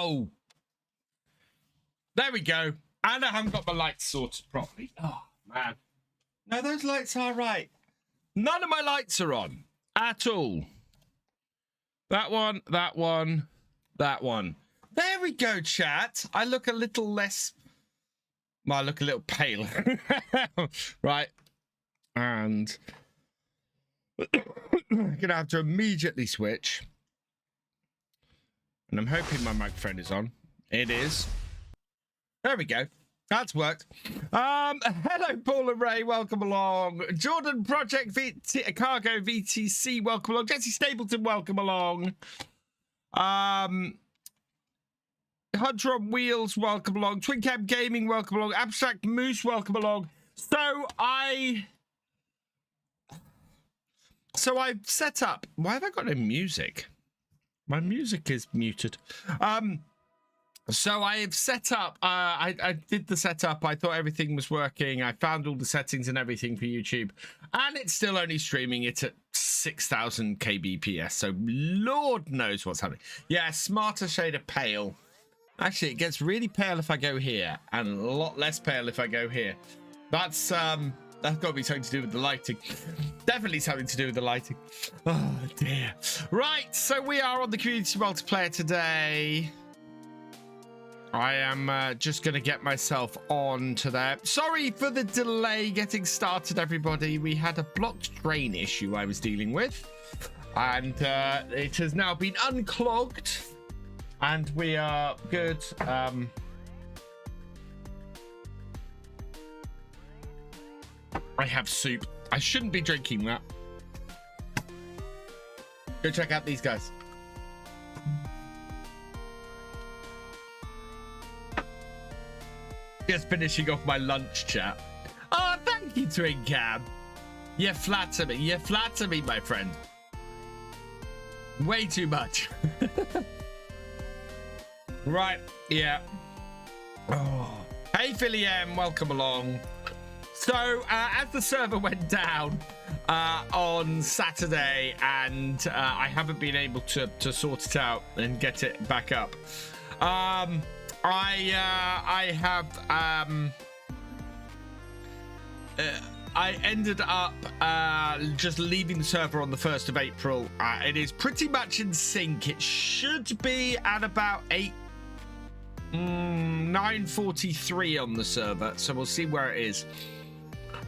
go. There we go. And I haven't got my lights sorted properly. Oh, man. No, those lights are right. None of my lights are on at all. That one, that one, that one. There we go, chat. I look a little less... Well, I look a little pale. Right. And... I'm going to have to immediately switch. And I'm hoping my microphone is on. It is. There we go. That's worked. Hello, Paul and Ray. Welcome along. Jordan Project Cargo VTC. Welcome along. Jesse Stapleton. Welcome along. Hunter on Wheels. Welcome along. Twin Cam Gaming. Welcome along. Abstract Moose. Welcome along. So I've set up. Why have I got no music? My music is muted. So I have set up, I did the setup. I thought everything was working. I found all the settings and everything for YouTube. And it's still only streaming it at 6,000 kbps. So Lord knows what's happening. Yeah, smarter shade of pale. Actually, it gets really pale if I go here. And a lot less pale if I go here. That's got to be something to do with the lighting. Definitely something to do with the lighting. Oh, dear. Right, so we are on the community multiplayer today. I am just going to get myself on to there. Sorry for the delay getting started, everybody. We had a blocked drain issue I was dealing with. And it has now been unclogged. And we are good. I have soup. I shouldn't be drinking that. Go check out these guys. Just finishing off my lunch, chat. Oh, thank you, Twin Cam. You flatter me. You flatter me, my friend. Way too much. Right, yeah. Oh. Hey, Philly M, welcome along. So, as the server went down on Saturday, and I haven't been able to sort it out and get it back up. I ended up just leaving the server on the 1st of April. It is pretty much in sync. It should be at about 9:43 on the server, so we'll see where it is.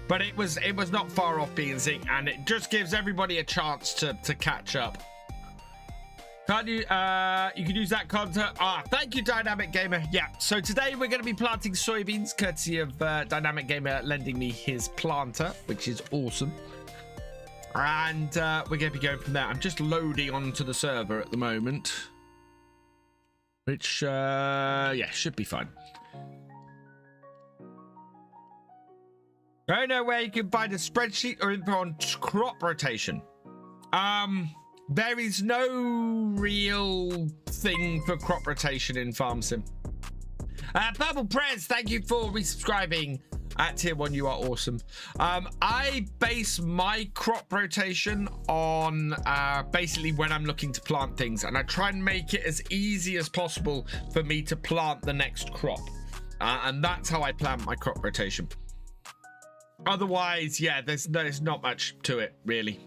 But it was not far off being in sync, and it just gives everybody a chance to catch up. Can't you? You can use that content. Thank you, Dynamic Gamer. Yeah. So today we're going to be planting soybeans, courtesy of Dynamic Gamer lending me his planter, which is awesome. And we're going to be going from there. I'm just loading onto the server at the moment, which yeah, should be fine. I don't know where you can find a spreadsheet or info on crop rotation. There is no real thing for crop rotation in FarmSim. Purple Prez, thank you for resubscribing at tier 1. You are awesome. I base my crop rotation on basically when I'm looking to plant things, and I try and make it as easy as possible for me to plant the next crop. And that's how I plan my crop rotation. Otherwise, yeah, there's not much to it, really.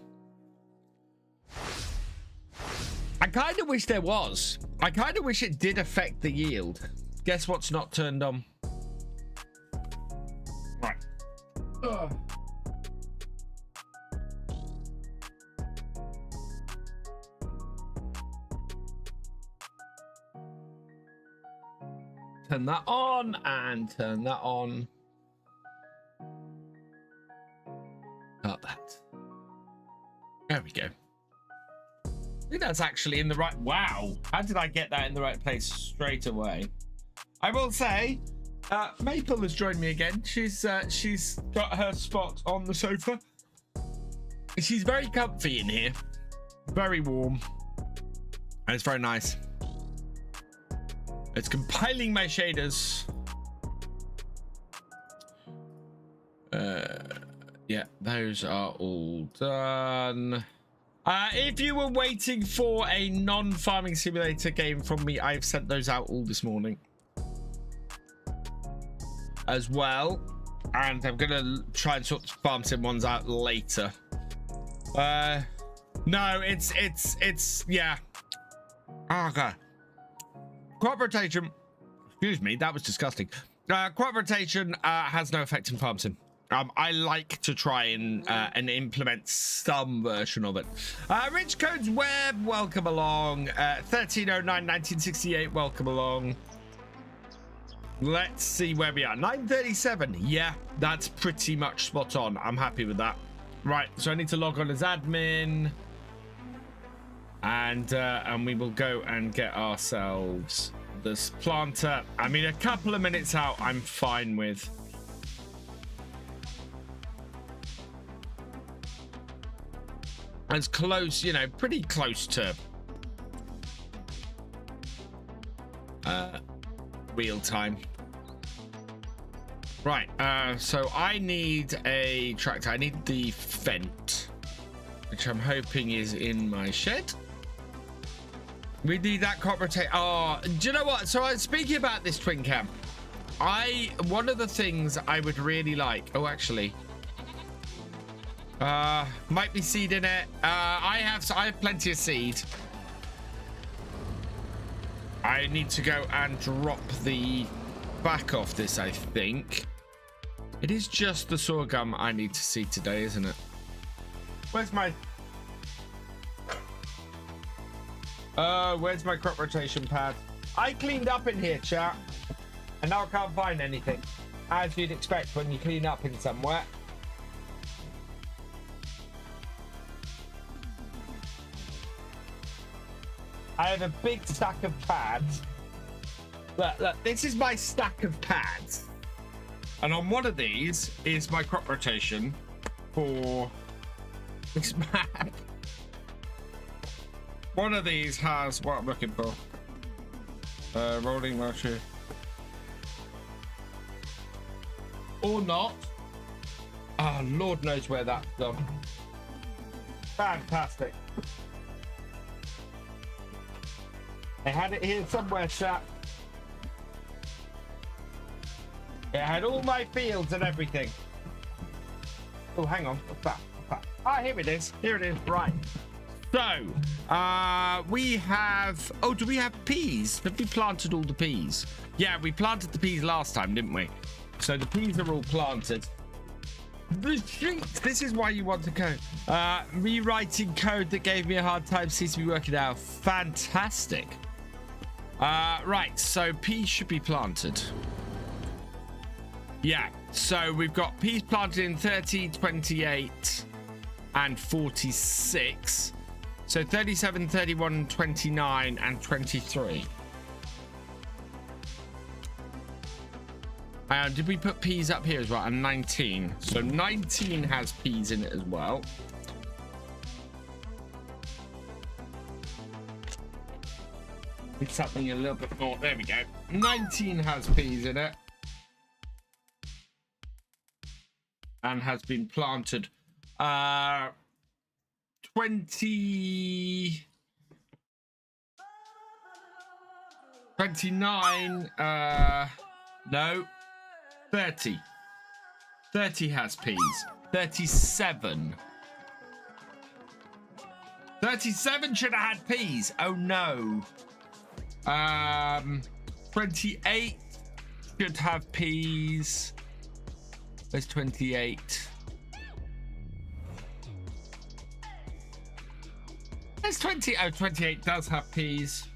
I kind of wish there was. I kind of wish it did affect the yield. Guess what's not turned on? Right. Turn that on and turn that on. Got that. There we go. I think that's actually in the right... Wow. How did I get that in the right place straight away? I will say, Maple has joined me again. She's got her spot on the sofa. She's very comfy in here. Very warm. And it's very nice. It's compiling my shaders. Yeah, those are all done. If you were waiting for a non-farming simulator game from me, I've sent those out all this morning as well. And I'm going to try and sort the farm sim ones out later. No, it's, yeah. Oh, God. Crop rotation. Excuse me, that was disgusting. Crop rotation has no effect in farm sim. I like to try and implement some version of it. Rich Codes Web, welcome along. 1309-1968, welcome along. Let's see where we are. 9:37. Yeah, that's pretty much spot on. I'm happy with that. Right, so I need to log on as admin. And we will go and get ourselves this planter. I mean, a couple of minutes out, I'm fine with. As close, you know, pretty close to real time. Right, so I need a tractor. I need the Fent, which I'm hoping is in my shed. We need that crop rotate. Oh, do you know what? So I was speaking about this twin cam. One of the things I would really like. Oh, actually. Might be seed in it. I have plenty of seed. I need to go and drop the back off this, I think. It is just the sorghum I need to seed today, isn't it? Where's my crop rotation pad? I cleaned up in here, chat, and now I can't find anything, as you'd expect when you clean up in somewhere. I have a big stack of pads. Look, this is my stack of pads. And on one of these is my crop rotation for this map. One of these has what I'm looking for. Rolling motion. Or not. Oh, Lord knows where that's gone. Fantastic. I had it here somewhere, chat. It had all my fields and everything. Oh, hang on. What's that? What's that? Ah, here it is. Here it is. Right. So, we have... Oh, do we have peas? Have we planted all the peas? Yeah, we planted the peas last time, didn't we? So the peas are all planted. The sheet. This is why you want to code. Rewriting code that gave me a hard time seems to be working out. Fantastic. Right, so peas should be planted. Yeah, so we've got peas planted in 30, 28, and 46. So 37, 31, 29, and 23. Did we put peas up here as well? And 19. So 19 has peas in it as well. It's something a little bit more. There we go. 19 has peas in it. And has been planted. 20... 29... no. 30. 30 has peas. 37. 37 should have had peas. Oh no. 28 should have peas. There's 28. There's 20. Oh, 28 does have peas.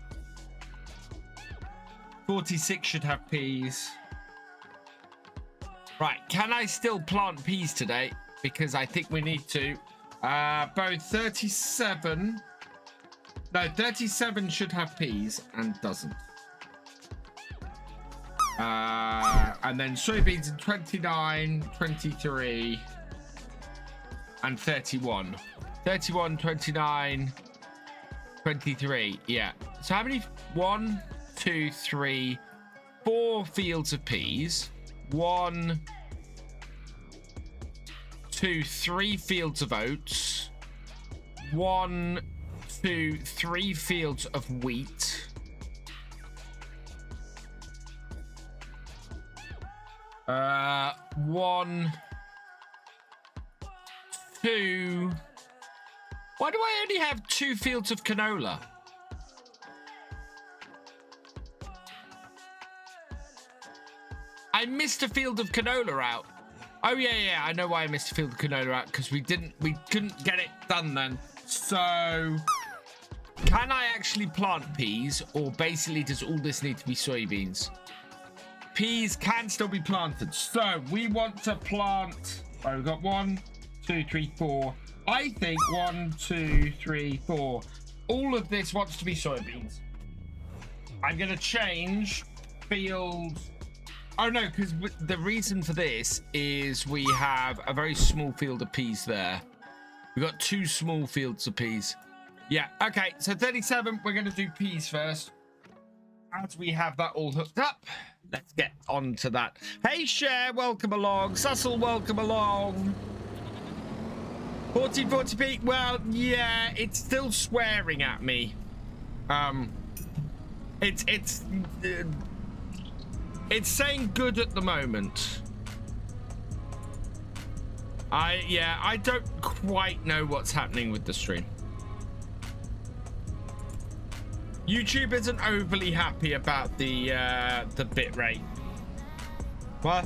46 should have peas. Right, can I still plant peas today? Because I think we need to. Both 37. No, 37 should have peas and doesn't. And then soybeans in 29, 23, and 31. 31, 29, 23. Yeah. So how many? 1, 2, 3, 4 fields of peas. 1, 2, 3 fields of oats. 1, 2, 3 fields of wheat. One, 2. Why do I only have 2 fields of canola? I missed a field of canola out. Oh yeah, I know why I missed a field of canola out, because we couldn't get it done then. So can I actually plant peas, or basically does all this need to be soybeans? Peas can still be planted. So we want to plant. Oh, we've got 1, 2, 3, 4. I think 1, 2, 3, 4. All of this wants to be soybeans. I'm going to change field. Oh no, because the reason for this is we have a very small field of peas there. We've got 2 small fields of peas. Yeah, okay, so 37, we're going to do peas first. As we have that all hooked up, let's get on to that. Hey, Cher, welcome along. Sussel, welcome along. 1440p, well, yeah, it's still swearing at me. It's saying good at the moment. I don't quite know what's happening with the stream. YouTube isn't overly happy about the bit rate. What?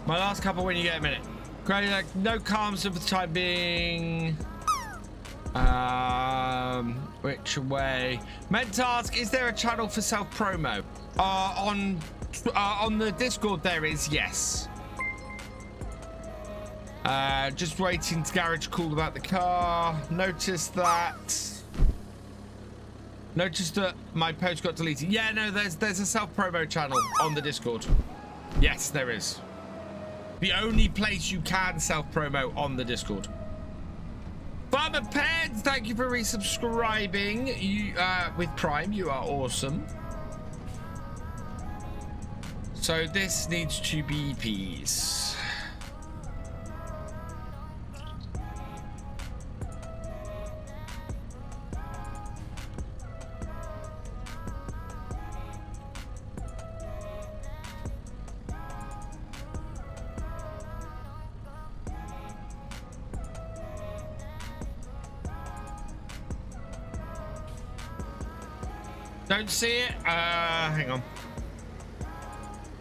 My last couple when you get a minute. Great, like, no calms for the time being. Which way? Mentask, is there a channel for self-promo? On the Discord there is, yes. Just waiting to garage call about the car. Noticed that my post got deleted. Yeah, no, there's a self-promo channel on the Discord. Yes, there is. The only place you can self-promo on the Discord. Farmer Peds, thank you for resubscribing. You with Prime, you are awesome. So this needs to be peas. Don't see it. Hang on.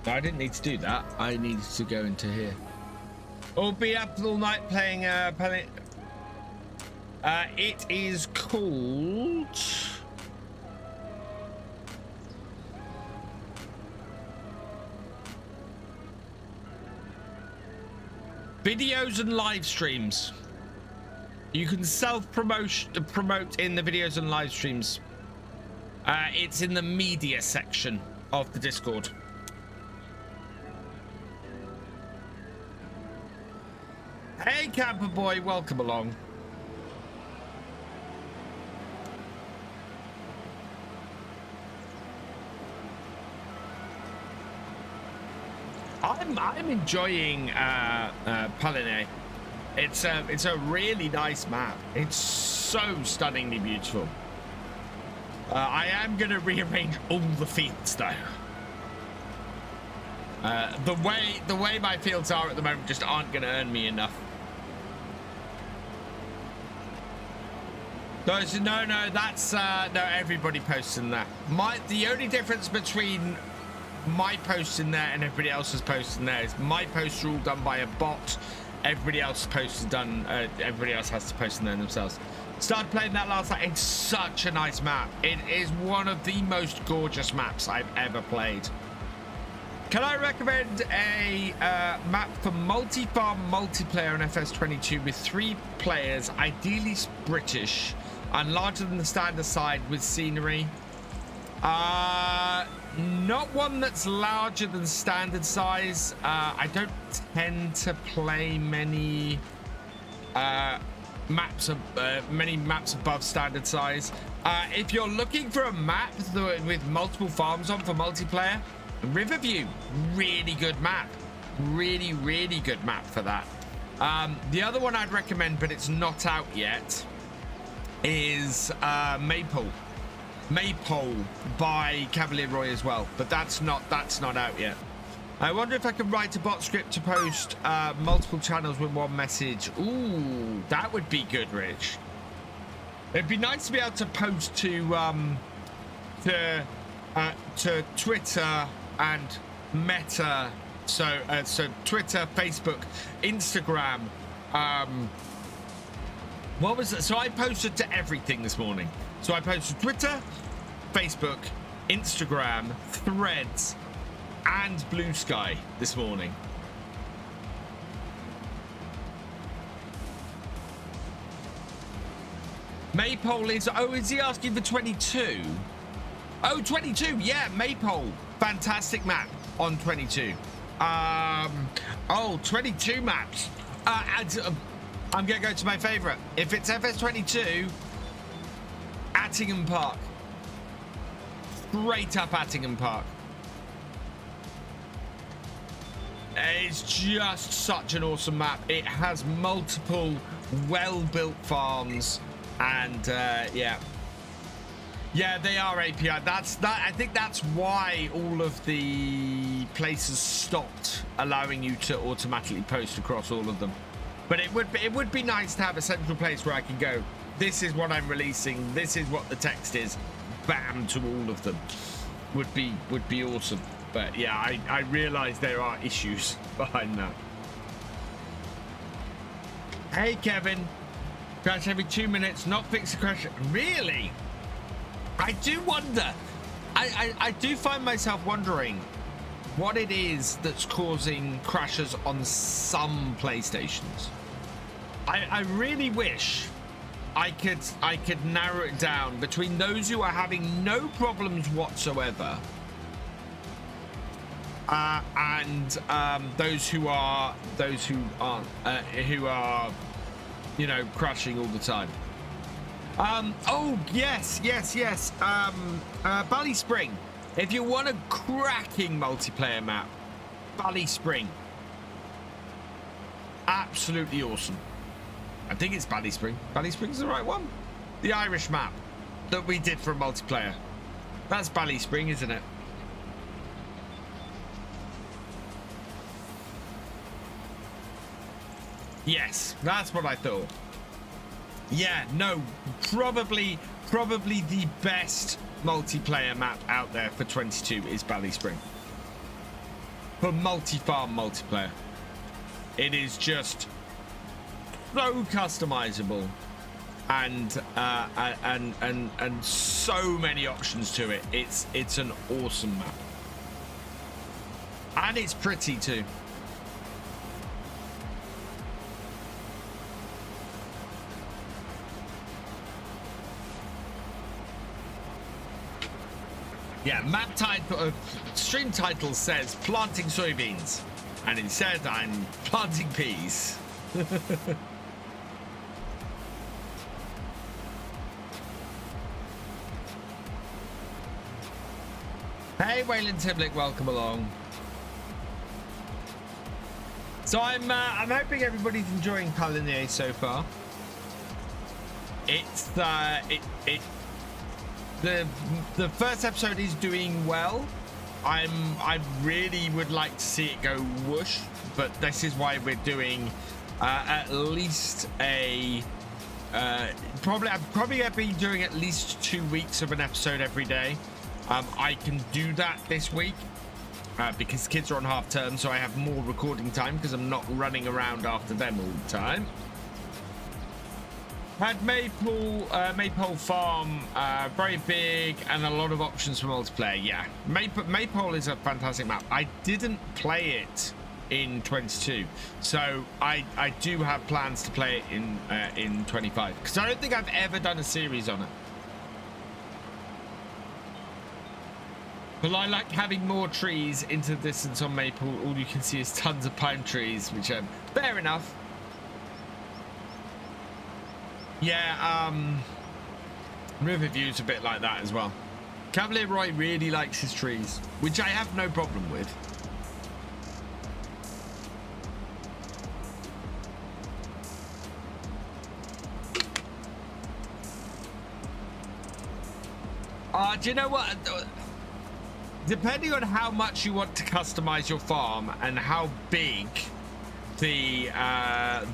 No, I didn't need to do that. I needed to go into here. Or be up all night playing pellet. It is called videos and live streams. You can promote in the videos and live streams. It's in the media section of the Discord. Hey, Camper Boy, welcome along. I'm enjoying Palinay. It's a really nice map. It's so stunningly beautiful. I am going to rearrange all the fields though. The way my fields are at the moment just aren't going to earn me enough. No, that's no, everybody posts in there. The only difference between my posts in there and everybody else's posts in there is my posts are all done by a bot. Everybody else's posts are done. Everybody else has to post in there themselves. Started playing that last night. It's such a nice map. It is one of the most gorgeous maps I've ever played. Can I recommend a map for multi-farm multiplayer on FS22 with 3 players, ideally British, and larger than the standard side with scenery? Not one that's larger than standard size. I don't tend to play many maps above standard size. If you're looking for a map with multiple farms on for multiplayer, Riverview, really good map. Really good map for that. The other one I'd recommend, but it's not out yet, is Maypole by Cavalier as well, but that's not out yet. I wonder if I can write a bot script to post multiple channels with one message. Ooh, that would be good, Rich. It'd be nice to be able to post to Twitter and Meta. So Twitter, Facebook, Instagram. What was it? So I posted to everything this morning. So I posted Twitter, Facebook, Instagram, Threads, and Blue Sky this morning. Maypole is... Oh, is he asking for 22? Oh, 22. Yeah, Maypole. Fantastic map on 22. Oh, 22 maps. I'm going to go to my favorite. If it's FS22, Attingham Park. Straight up Attingham Park. It's just such an awesome map. It has multiple well-built farms, and yeah, they are API. I think that's why all of the places stopped allowing you to automatically post across all of them. But it would be nice to have a central place where I can go, this is what I'm releasing, this is what the text is, bam, to all of them. Would be awesome. But yeah, I realize there are issues behind that. Hey Kevin, crash every 2 minutes, not fix the crash. Really? I do wonder. I do find myself wondering what it is that's causing crashes on some PlayStations. I really wish I could narrow it down between those who are having no problems whatsoever and those who aren't, you know, crashing all the time. Oh yes. Bally Spring. If you want a cracking multiplayer map, Bally Spring. Absolutely awesome. I think it's Bally Spring. Bally Spring's the right one. The Irish map that we did for a multiplayer. That's Bally Spring, isn't it? Yes, that's what I thought. Yeah, no, probably the best multiplayer map out there for 22 is Bally Spring. For multi-farm multiplayer. It is just so customizable and so many options to it. It's an awesome map. And it's pretty too. Yeah, map title, stream title says planting soybeans, and instead I'm planting peas. Hey, Wayland Timlick, welcome along. So I'm hoping everybody's enjoying Palinea so far. It's the first episode is doing well. I really would like to see it go whoosh, but this is why we're doing at least a I'm probably gonna be doing at least 2 weeks of an episode every day. I can do that this week because kids are on half term, so I have more recording time because I'm not running around after them all the time. Had Maypole Farm, very big, and a lot of options for multiplayer. Yeah, Maypole is a fantastic map. I didn't play it in 22, so I do have plans to play it in 25 because I don't think I've ever done a series on it. But I like having more trees into the distance on Maple. All you can see is tons of pine trees, which are fair enough. Yeah, Riverview's a bit like that as well. Cavalier Roy really likes his trees, which I have no problem with. Do you know what? Depending on how much you want to customize your farm and how big the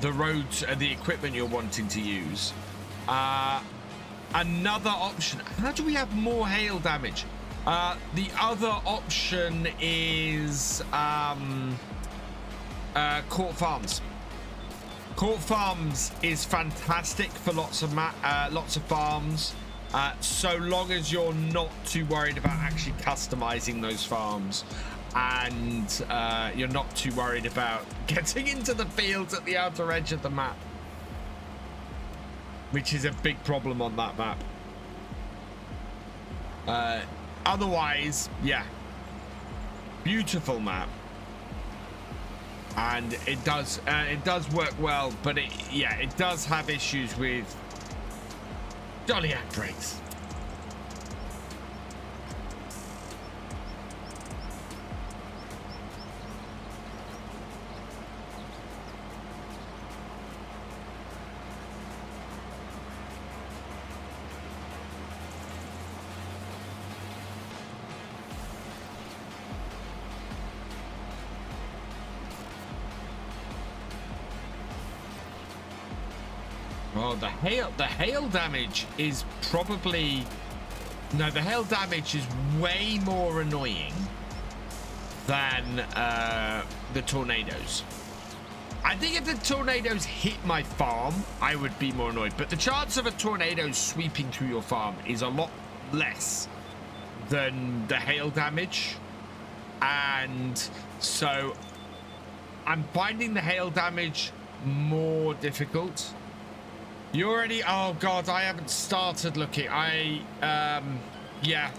roads and the equipment you're wanting to use, another option. How do we have more hail damage? The other option is Court Farms. Court Farms is fantastic for lots of farms, so long as you're not too worried about actually customizing those farms, and you're not too worried about getting into the fields at the outer edge of the map, which is a big problem on that map. Otherwise, yeah, beautiful map. And it does work well, but it does have issues with jolly outbreaks. Oh, the hail damage is probably... No, the hail damage is way more annoying than the tornadoes. I think if the tornadoes hit my farm, I would be more annoyed. But the chance of a tornado sweeping through your farm is a lot less than the hail damage. And so I'm finding the hail damage more difficult. You already... Oh, God, I haven't started looking. Yeah.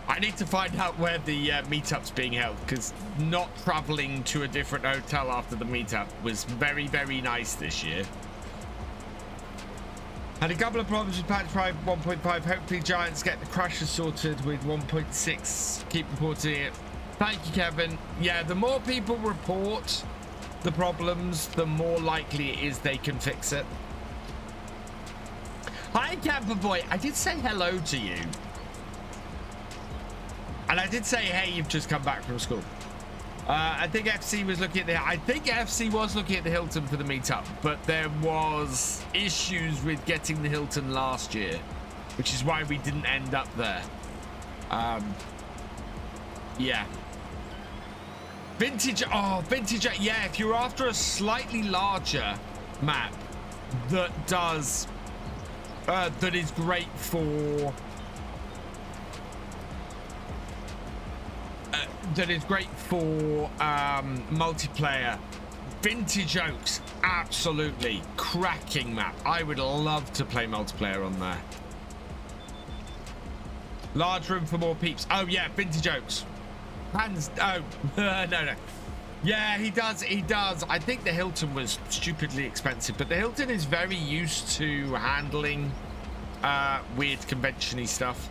I need to find out where the meetup's being held, because not traveling to a different hotel after the meetup was very, very nice this year. Had a couple of problems with patch 1.5. Hopefully Giants get the crashes sorted with 1.6. Keep reporting it. Thank you, Kevin. Yeah, the more people report the problems, the more likely it is they can fix it. Hi, Camper Boy. I did say hello to you. And I did say, hey, you've just come back from school. I think FC was looking at the Hilton for the meetup, but there was issues with getting the Hilton last year, which is why we didn't end up there. Yeah. Vintage, yeah, if you're after a slightly larger map that does... that is great for... multiplayer. Vintage Oaks, absolutely cracking map. I would love to play multiplayer on there. Large room for more peeps. Oh yeah, Vintage Oaks. Hands... Oh, no. Yeah, he does. I think the Hilton was stupidly expensive, but the Hilton is very used to handling weird convention-y stuff.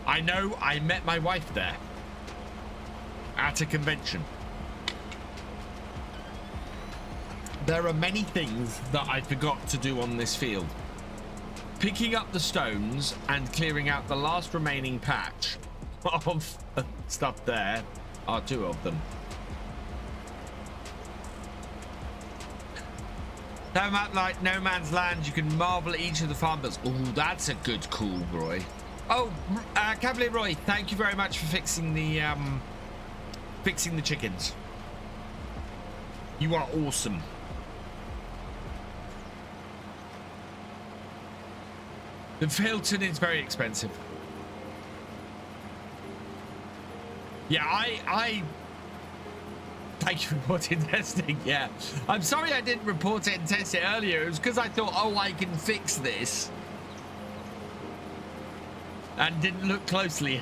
I know, I met my wife there at a convention. There are many things that I forgot to do on this field. Picking up the stones and clearing out the last remaining patch of stuff there are two of them. No map like No Man's Land, you can marvel at each of the farmers. Oh, that's a good call, Roy. Oh, Cavalier Roy, thank you very much for fixing the chickens. You are awesome. The Hilton is very expensive. Yeah, I thank you for reporting testing. Yeah, I'm sorry I didn't report it and test it earlier. It was because I thought, oh, I can fix this, and didn't look closely.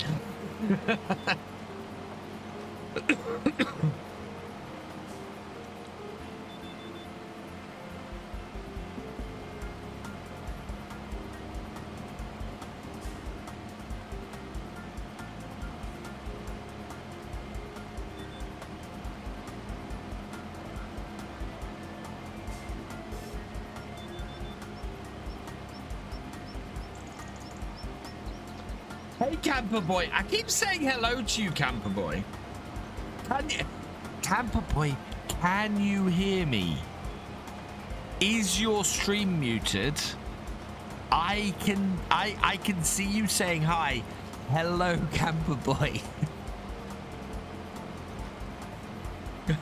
Hey, Camper Boy. I keep saying hello to you, Camper Boy. Camper Boy, can you hear me? Is your stream muted? I can see you saying hi. Hello, Camper Boy. In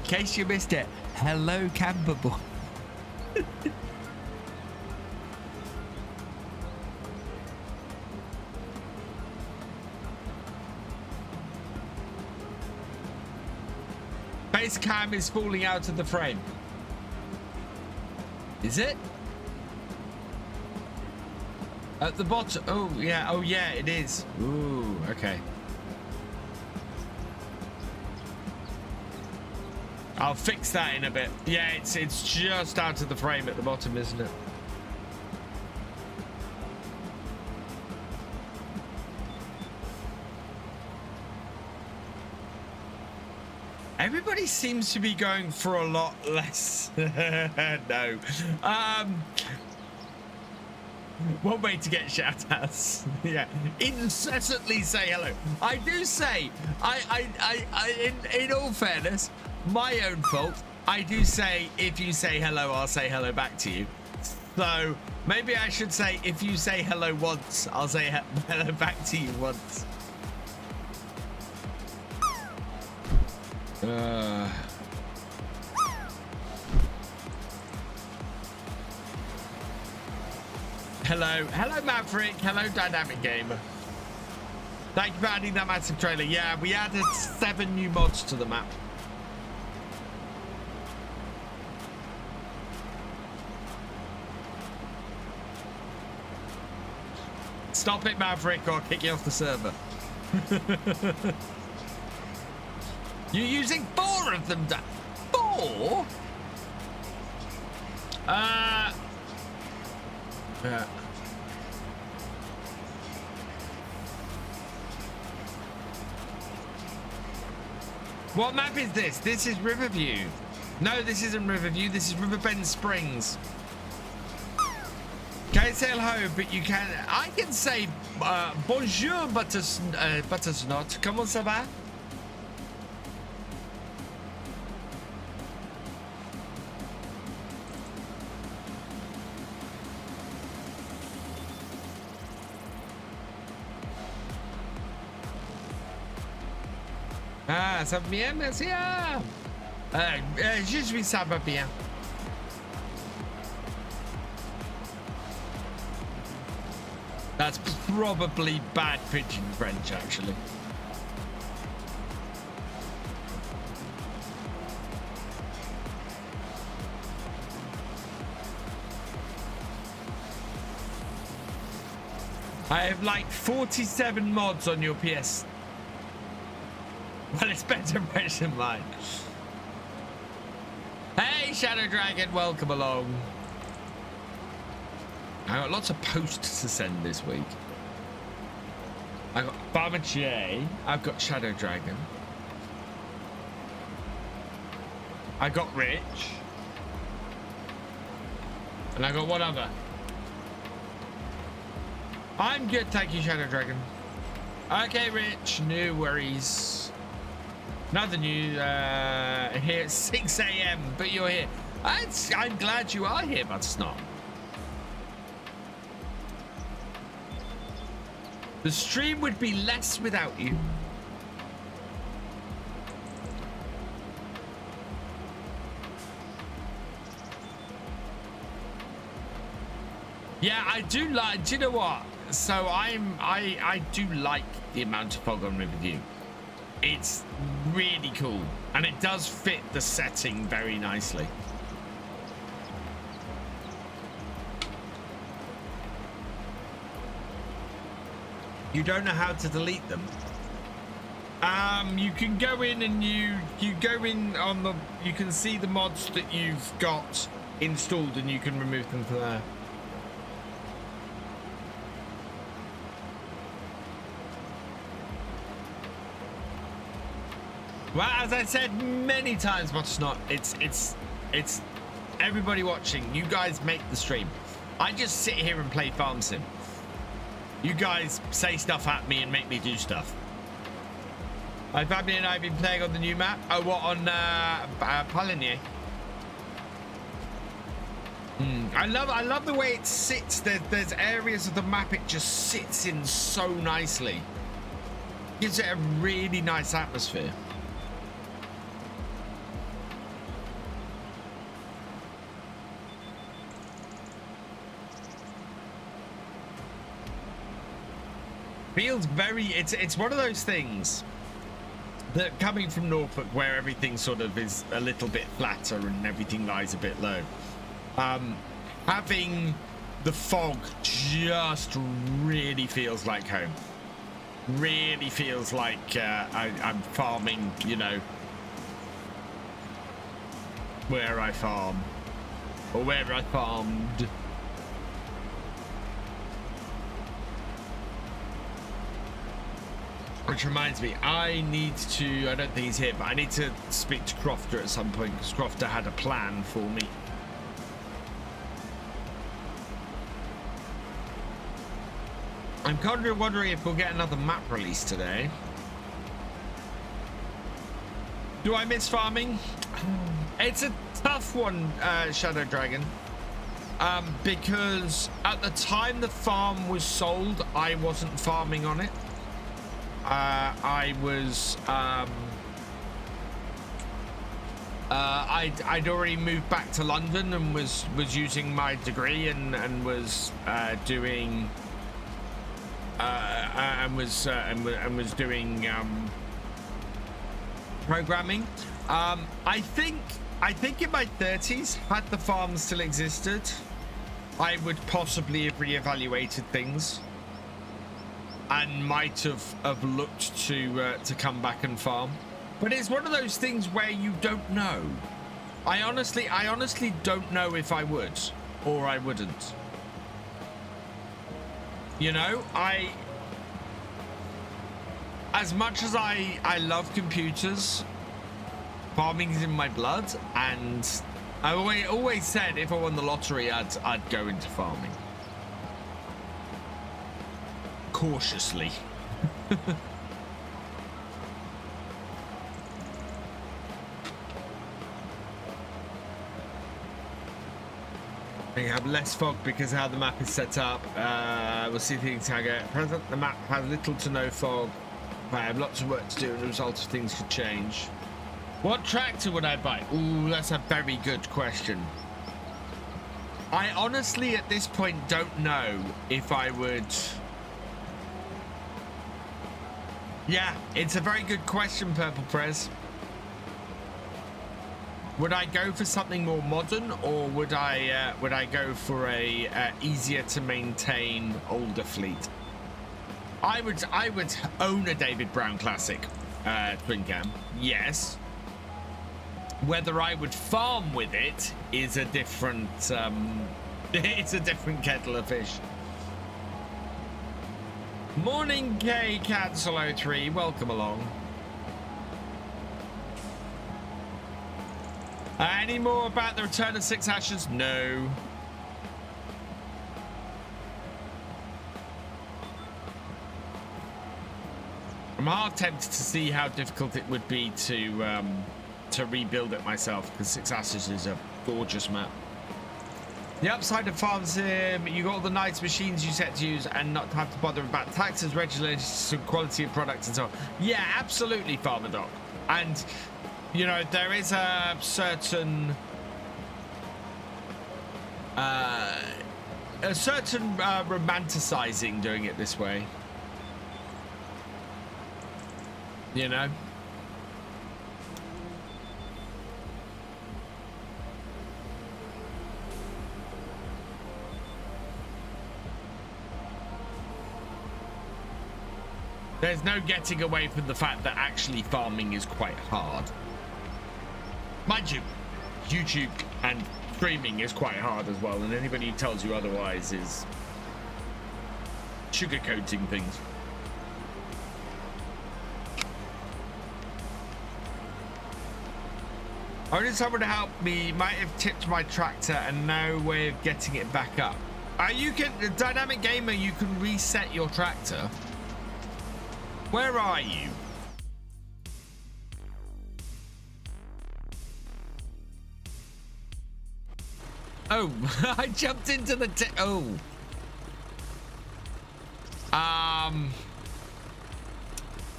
case you missed it, hello, Camper Boy. Face cam is falling out of the frame. Is it? At the bottom. Oh yeah, it is. Ooh, okay. I'll fix that in a bit. Yeah, it's just out of the frame at the bottom, isn't it? Everybody seems to be going for a lot less. No. One way to get shout-outs. Yeah. Incessantly say hello. I do say, in all fairness, my own fault. I do say, if you say hello, I'll say hello back to you. So maybe I should say, if you say hello once, I'll say hello back to you once. Hello Maverick, hello Dynamic Gamer. Thank you for adding that massive trailer. Yeah, we added 7 new mods to the map. Stop it, Maverick, or I'll kick you off the server. You're using 4 of them. 4? Yeah. What map is this? This is Riverview. No, this isn't Riverview. This is Riverbend Springs. Can't say hello, but you can. I can say bonjour, Buttersnot. Comment ça va? Ah, ça va bien, merci. Je suis ça va bien. That's probably bad pigeon French, actually. I have like 47 mods on your PS. Well, it's better version than mine. Hey, Shadow Dragon, welcome along. I got lots of posts to send this week. I got Farmer J. I've got Shadow Dragon. I got Rich. And I got one other. I'm good, thank you, Shadow Dragon. Okay, Rich, no worries. Nothing new here at 6 a.m., but you're here. I'm glad you are here, Buttersnot. The stream would be less without you. Yeah, I do like. Do you know what? So I do like the amount of fog on Riverview. It's really cool, and it does fit the setting very nicely. You don't know how to delete them? You can go in and you go in on the. You can see the mods that you've got installed, and you can remove them from there. Well, as I said many times, Buttersnot, it's everybody watching. You guys make the stream. I just sit here and play Farm Sim. You guys say stuff at me and make me do stuff. My family and I have been playing on the new map. Oh, what, on Weiblinger? I love the way it sits. There's areas of the map it just sits in so nicely. Gives it a really nice atmosphere. Feels very, it's one of those things that coming from Norfolk where everything sort of is a little bit flatter and everything lies a bit low. Having the fog just really feels like home. Really feels like I'm farming, you know, where I farm or where I farmed. Which reminds me, I need to, I don't think he's here, but I need to speak to Crofter at some point because Crofter had a plan for me. I'm kind of wondering if we'll get another map release today. Do I miss farming? It's a tough one, Shadow Dragon. Because at the time the farm was sold, I wasn't farming on it. I'd already moved back to London and was using my degree and was doing programming. I think in my 30s, had the farm still existed, I would possibly have reevaluated things and might have looked to come back and farm. But it's one of those things where you don't know. I honestly don't know if I would or I wouldn't. You know, as much as I love computers, farming is in my blood, and I always said if I won the lottery, I'd go into farming. Cautiously. We have less fog because of how the map is set up. We'll see things how go. At present, the map has little to no fog. I have lots of work to do, and the result of things could change. What tractor would I buy? Ooh, that's a very good question. I honestly, at this point, don't know if I would. Yeah, it's a very good question, Purple Prez. Would I go for something more modern, or would I go for a easier to maintain older fleet? I would own a David Brown Classic twin cam. Yes. Whether I would farm with it is a different it's a different kettle of fish. Morning, K Cancel 03, welcome along. Any more about the return of 6 Ashes? No. I'm half tempted to see how difficult it would be to rebuild it myself, because 6 Ashes is a gorgeous map. The upside of farms, you got all the nice machines you set to use and not have to bother about taxes, regulations, quality of products and so on. Yeah, absolutely, Farmer Doc. And, you know, there is a certain romanticizing doing it this way. You know? There's no getting away from the fact that actually farming is quite hard. Mind you, YouTube and streaming is quite hard as well, and anybody who tells you otherwise is sugarcoating things. I wanted someone to help me. Might have tipped my tractor and no way of getting it back up. You can Dynamic Gamer. You can reset your tractor. Where are you? Oh, I jumped into the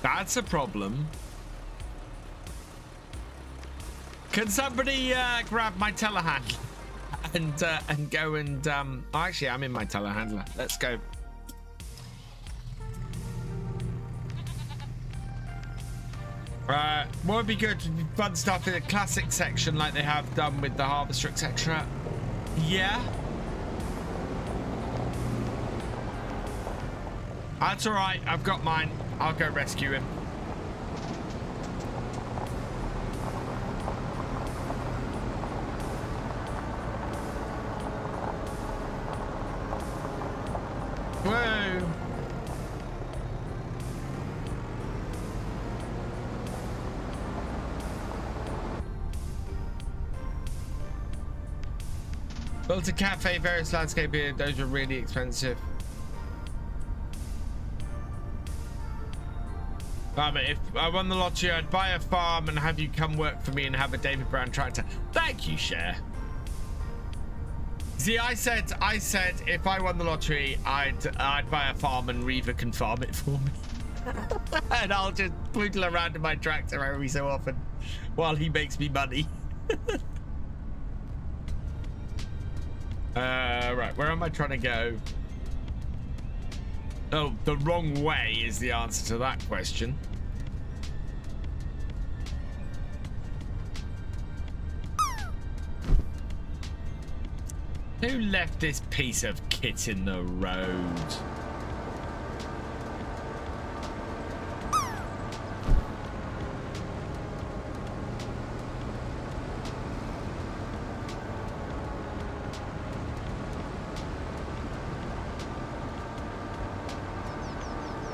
that's a problem. Can somebody grab my telehandler and go and actually I'm in my telehandler. Let's go. What would be good? Fun stuff in a classic section like they have done with the harvester, etc. Yeah. That's all right. I've got mine. I'll go rescue him. Whoa. Built a cafe, various landscaping. Those were really expensive. If I won the lottery, I'd buy a farm and have you come work for me and have a David Brown tractor. Thank you, Cher. See, I said if I won the lottery, I'd buy a farm and Reaver can farm it for me. And I'll just poodle around in my tractor every so often while he makes me money. Right, where am I trying to go? Oh, the wrong way is the answer to that question. Who left this piece of kit in the road?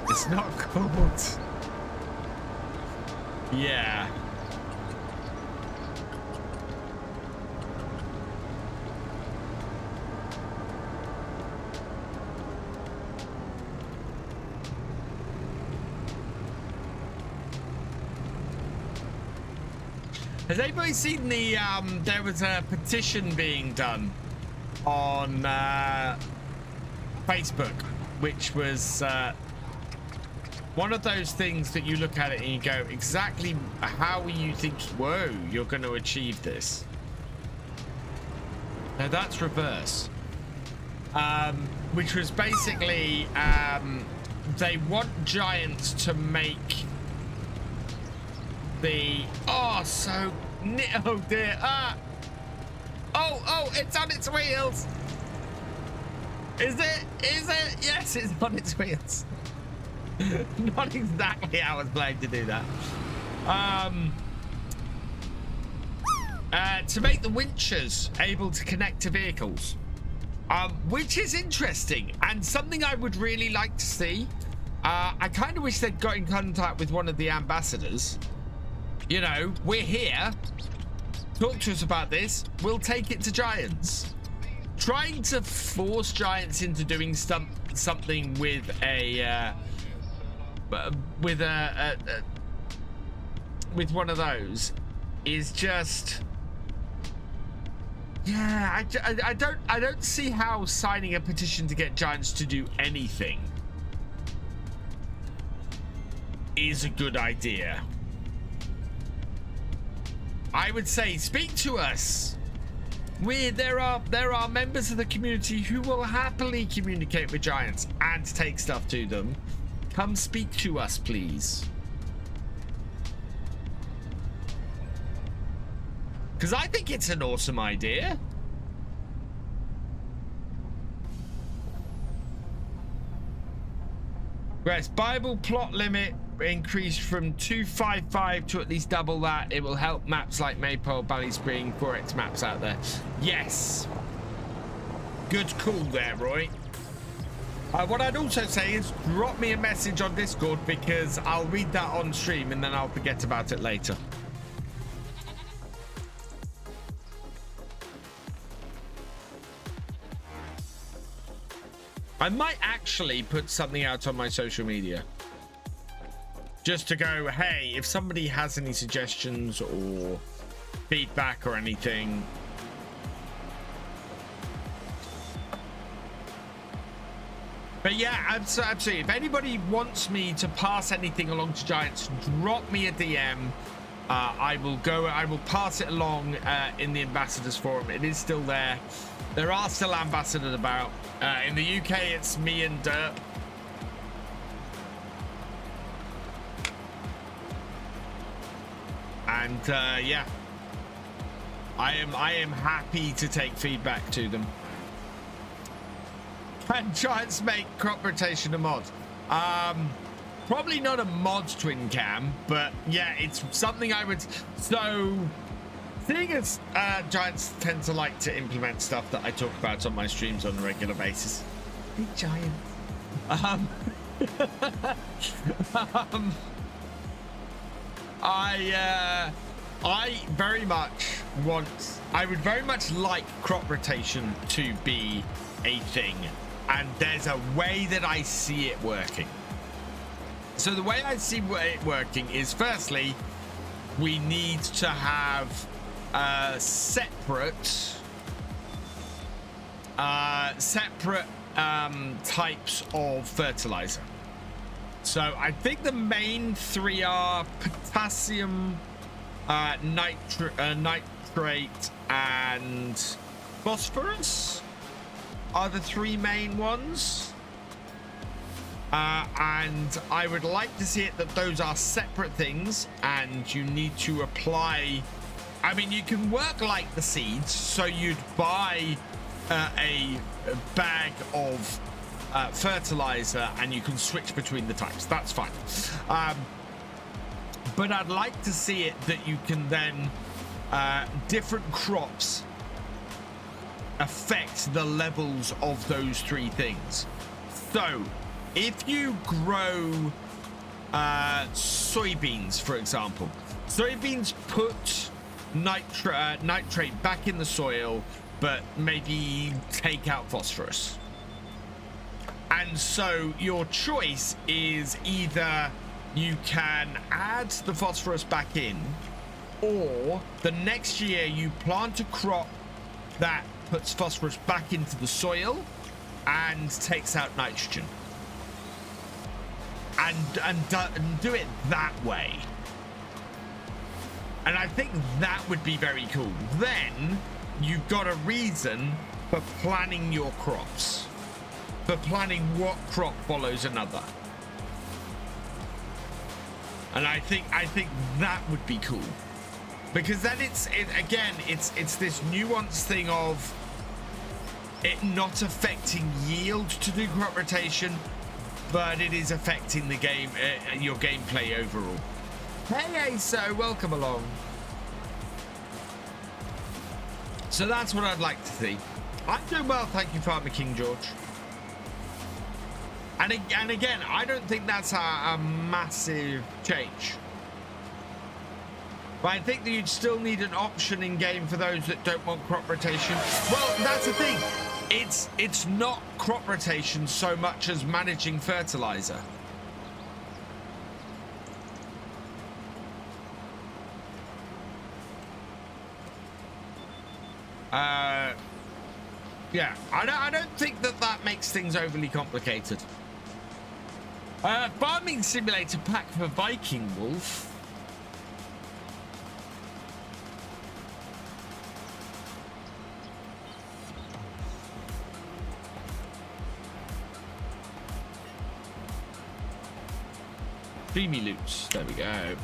It's not called. Yeah. Has anybody seen the there was a petition being done on Facebook, which was one of those things that you look at it and you go, exactly how are you thinking, whoa, you're going to achieve this? Now that's reverse. Which was basically, they want giants to make the, oh dear, oh, it's on its wheels. Is it? Yes, it's on its wheels. Not exactly how I was planning to do that. To make the winches able to connect to vehicles, which is interesting and something I would really like to see. I kind of wish they'd got in contact with one of the ambassadors. You know, we're here. Talk to us about this. We'll take it to giants. Trying to force giants into doing something with with one of those is just, yeah, I don't see how signing a petition to get giants to do anything is a good idea. I would say speak to us. There are members of the community who will happily communicate with giants and take stuff to them. Come speak to us, please. Because I think it's an awesome idea. Yes, Bible plot limit increased from 255 to at least double that. It will help maps like Maypole, Ballyspring, 4X maps out there. Yes. Good call there, Roy. What I'd also say is drop me a message on Discord because I'll read that on stream and then I'll forget about it later. I might actually put something out on my social media. Just to go, hey, if somebody has any suggestions or feedback or anything. But yeah, absolutely. If anybody wants me to pass anything along to Giants, drop me a DM. I will pass it along in the ambassadors forum. It is still there. There are still ambassadors about. In the UK, it's me and Dirt. And yeah, I am happy to take feedback to them. Can Giants make crop rotation a mod? Probably not a mod twin cam, but yeah, it's something I would. So, seeing as Giants tend to like to implement stuff that I talk about on my streams on a regular basis. Big Giant. I very much want. I would very much like crop rotation to be a thing. And there's a way that I see it working. So the way I see it working is, firstly, we need to have separate types of fertilizer. So I think the main three are potassium, nitrate, and phosphorus. Are the three main ones, and I would like to see it that those are separate things, and you need to apply. I mean, you can work like the seeds, so you'd buy a bag of fertilizer and you can switch between the types. That's fine, but I'd like to see it that you can then different crops affect the levels of those three things. So if you grow soybeans, for example, soybeans put nitrate back in the soil, but maybe take out phosphorus. And so your choice is either you can add the phosphorus back in, or the next year you plant a crop that puts phosphorus back into the soil and takes out nitrogen, and do it that way. And I think that would be very cool. Then you've got a reason for planning your crops, for planning what crop follows another. And I think that would be cool. Because then it's this nuanced thing of it not affecting yield to do crop rotation, but it is affecting the game, your gameplay overall. Hey, so welcome along. So that's what I'd like to see. I'm doing well, thank you, Farmer King George. And again, I don't think that's a massive change. But I think that you'd still need an option in game for those that don't want crop rotation. Well, that's the thing. It's not crop rotation so much as managing fertilizer. Yeah, I don't think that makes things overly complicated. Farming simulator pack for Viking Wolf. Dreamy loots. There we go.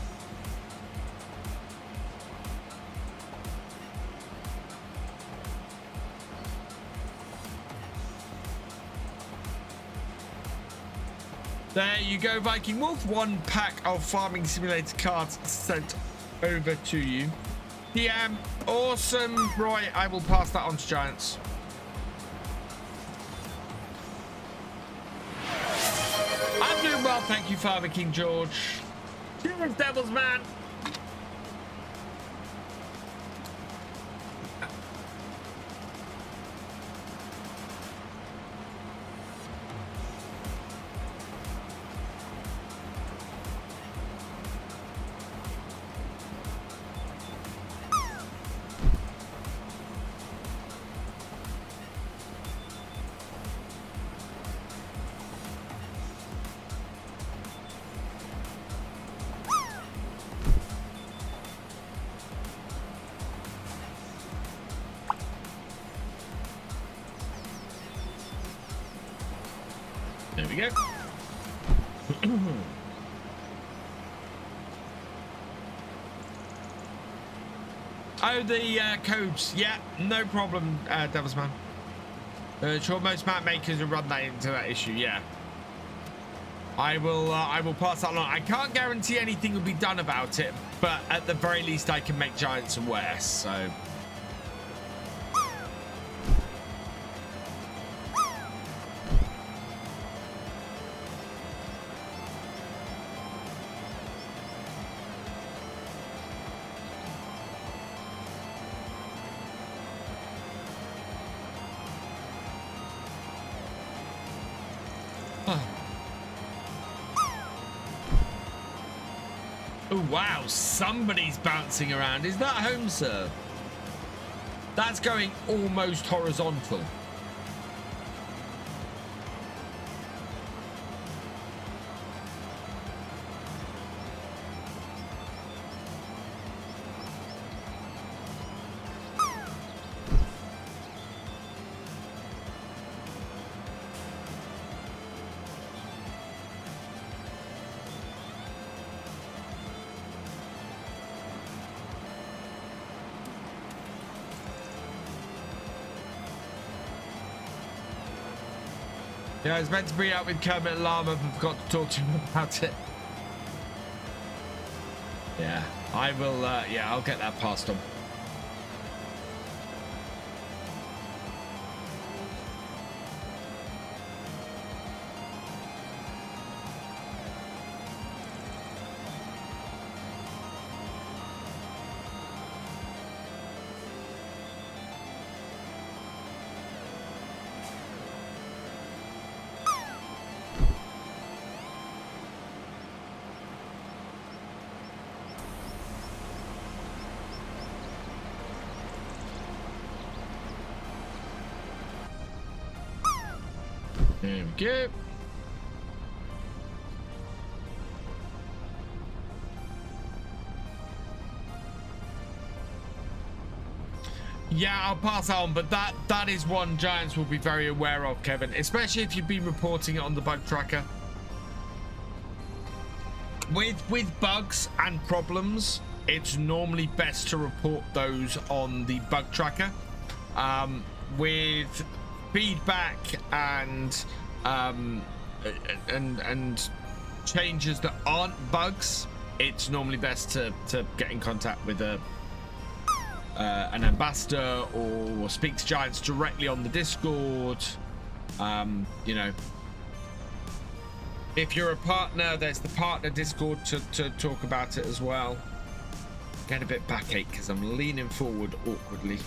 There you go, Viking Wolf. One pack of Farming Simulator cards sent over to you. DM, awesome. Roy, I will pass that on to Giants. I'm doing well, thank you, Farmer King George. Cheers, Devils, man. go. Oh, the codes. Yeah, no problem, Devil's Man. Sure, most map makers will run that into that issue. Yeah, I will pass that along. I can't guarantee anything will be done about it, but at the very least, I can make giants aware. So. Oh, wow, somebody's bouncing around. Is that home serve? That's going almost horizontal. Yeah, I was meant to be out with Kermit Llama, but forgot to talk to him about it. Yeah, I will, yeah, I'll get that passed on. There we go. Yeah, I'll pass that on, but that is one Giants will be very aware of, Kevin, especially if you've been reporting it on the bug tracker. With bugs and problems, it's normally best to report those on the bug tracker. With feedback and changes that aren't bugs, it's normally best to get in contact with an ambassador or speak to Giants directly on the Discord. You know, if you're a partner, there's the partner Discord to talk about it as well. Get a bit backache because I'm leaning forward awkwardly.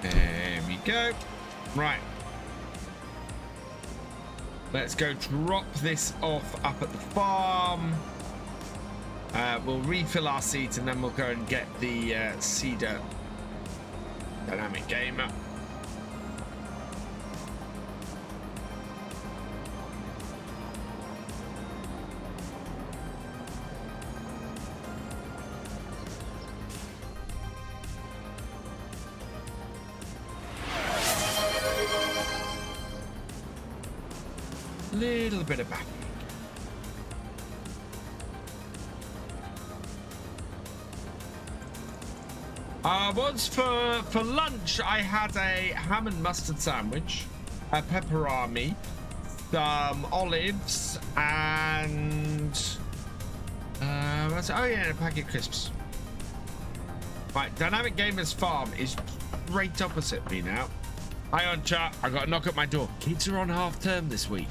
There we go. Right. Let's go drop this off up at the farm. We'll refill our seeds and then we'll go and get the Cedar Dynamic Gamer. Little bit of back. Once for lunch, I had a ham and mustard sandwich, a pepperami, some olives, and what's it? Oh yeah, a packet of crisps. Right, Dynamic Gamer's farm is right opposite me now. Hi on chat, I got a knock at my door. Kids are on half term this week.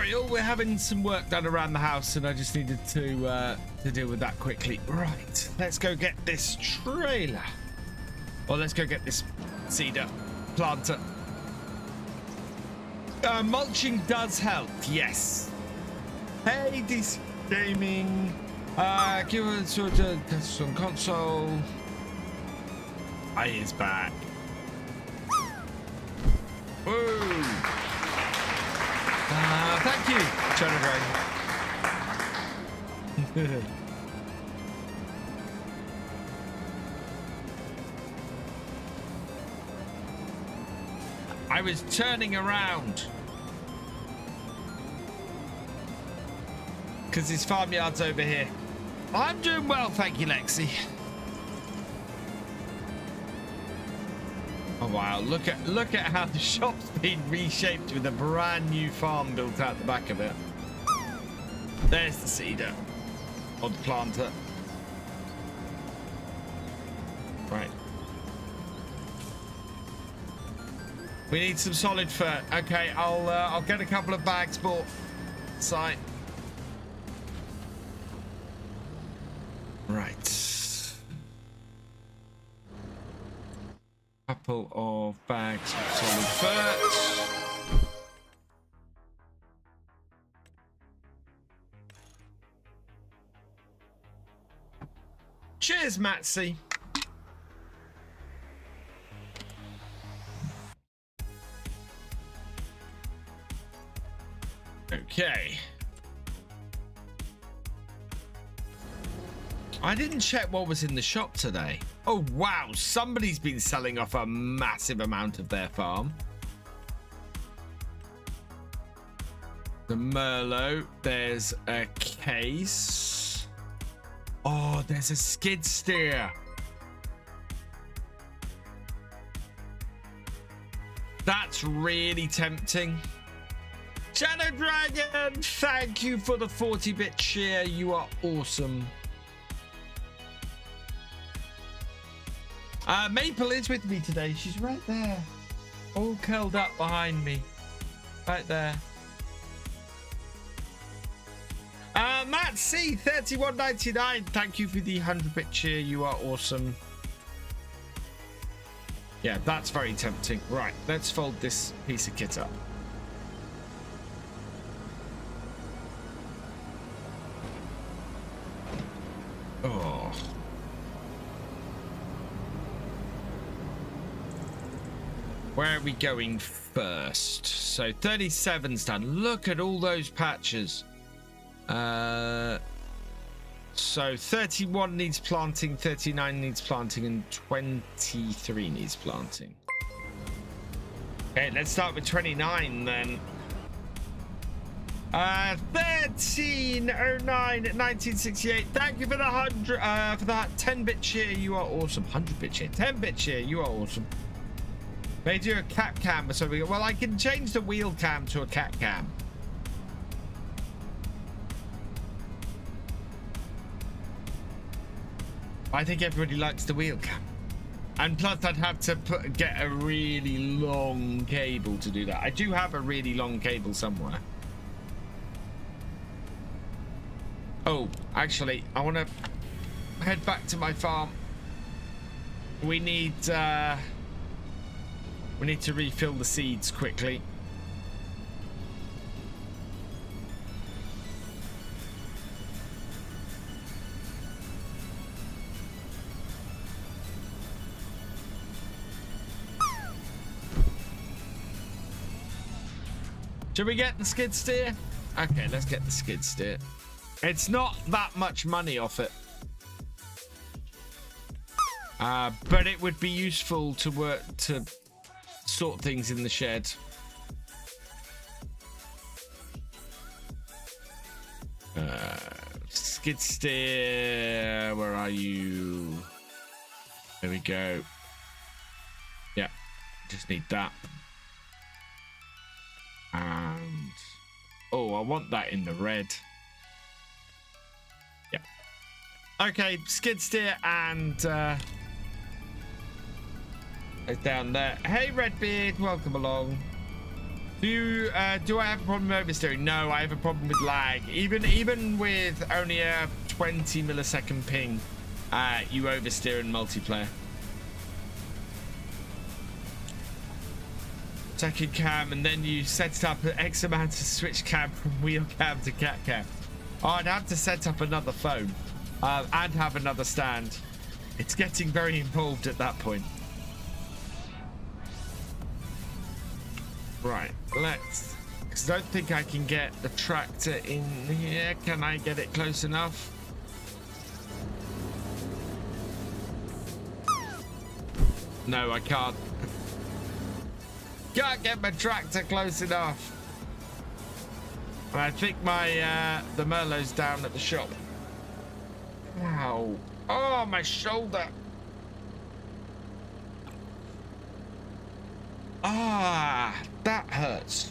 tutorial. We're having some work done around the house, and I just needed to deal with that quickly. Right, let's go get this trailer. Or let's go get this seeder planter. Mulching does help, yes. Hey, DC Gaming. Give us some console. Is back. Woo! Thank you, Andrei. I was turning around because his farmyard's over here. I'm doing well, thank you, Lexi. Oh wow, look at how the shop's been reshaped with a brand new farm built out the back of it. There's the seeder. Or the planter. Right. We need some solid fur. Okay, I'll get a couple of bags bought. Site. Right. Couple of bags of solid fur. Cheers, Matsy. Okay. I didn't check what was in the shop today. Oh, wow. Somebody's been selling off a massive amount of their farm. The Merlot. There's a case. Oh, there's a skid steer. That's really tempting. Shadow Dragon, thank you for the 40-bit share. You are awesome. Maple is with me today. She's right there. All curled up behind me. Right there. Matt C, 31.99. Thank you for the 100-bit cheer. You are awesome. Yeah, that's very tempting. Right, let's fold this piece of kit up. Oh. Where are we going first? So 37's done. Look at all those patches. So 31 needs planting, 39 needs planting, and 23 needs planting. Okay, let's start with 29 then. 1309 1968. Thank you for the 100 for that 10-bit cheer. You are awesome. 100-bit cheer, 10-bit cheer. You are awesome. May do a cat cam or something. Well, I can change the wheel cam to a cat cam. I think everybody likes the wheel cam. And plus I'd have to get a really long cable to do that. I do have a really long cable somewhere. Oh, actually, I want to head back to my farm. We need to refill the seeds quickly. Should we get the skid steer? Okay, let's get the skid steer. It's not that much money off it. But it would be useful to work to sort things in the shed. Skid steer, where are you? There we go. Yeah, just need that. And oh, I want that in the red. Yeah. Okay, skid steer and it's down there. Hey, Redbeard, welcome along. Do I have a problem with oversteering? No, I have a problem with lag. Even with only a 20 millisecond ping, you oversteer in multiplayer. Second cam, and then you set it up at X amount to switch cam from wheel cam to cat cam. Oh, I'd have to set up another phone and have another stand. It's getting very involved at that point. Right, let's... because I don't think I can get the tractor in here. Can I get it close enough? No, I can't. Can't get my tractor close enough. And I think my the Merlot's down at the shop. Ow. Oh, my shoulder. Ah, that hurts.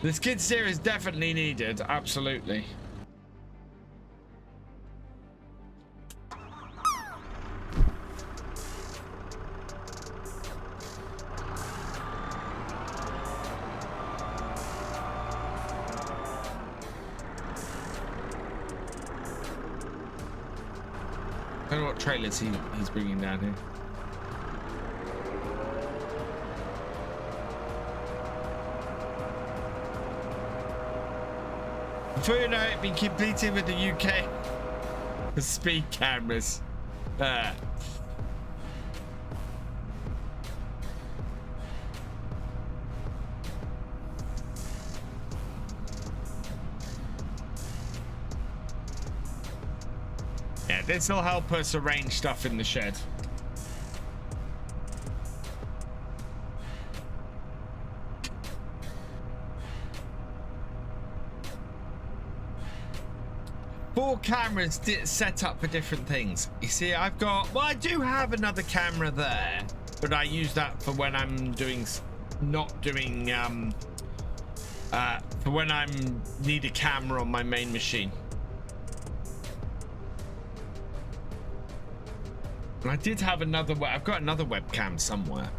The skid steer is definitely needed, absolutely. I don't know what trailers he's bringing down here. Before you know it, been completed with the UK speed cameras. Yeah, this will help us arrange stuff in the shed. Four cameras set up for different things. You see, I've got... well, I do have another camera there, but I use that for when I'm doing... not doing... for when I'm need a camera on my main machine. And I did have another... I've got another webcam somewhere.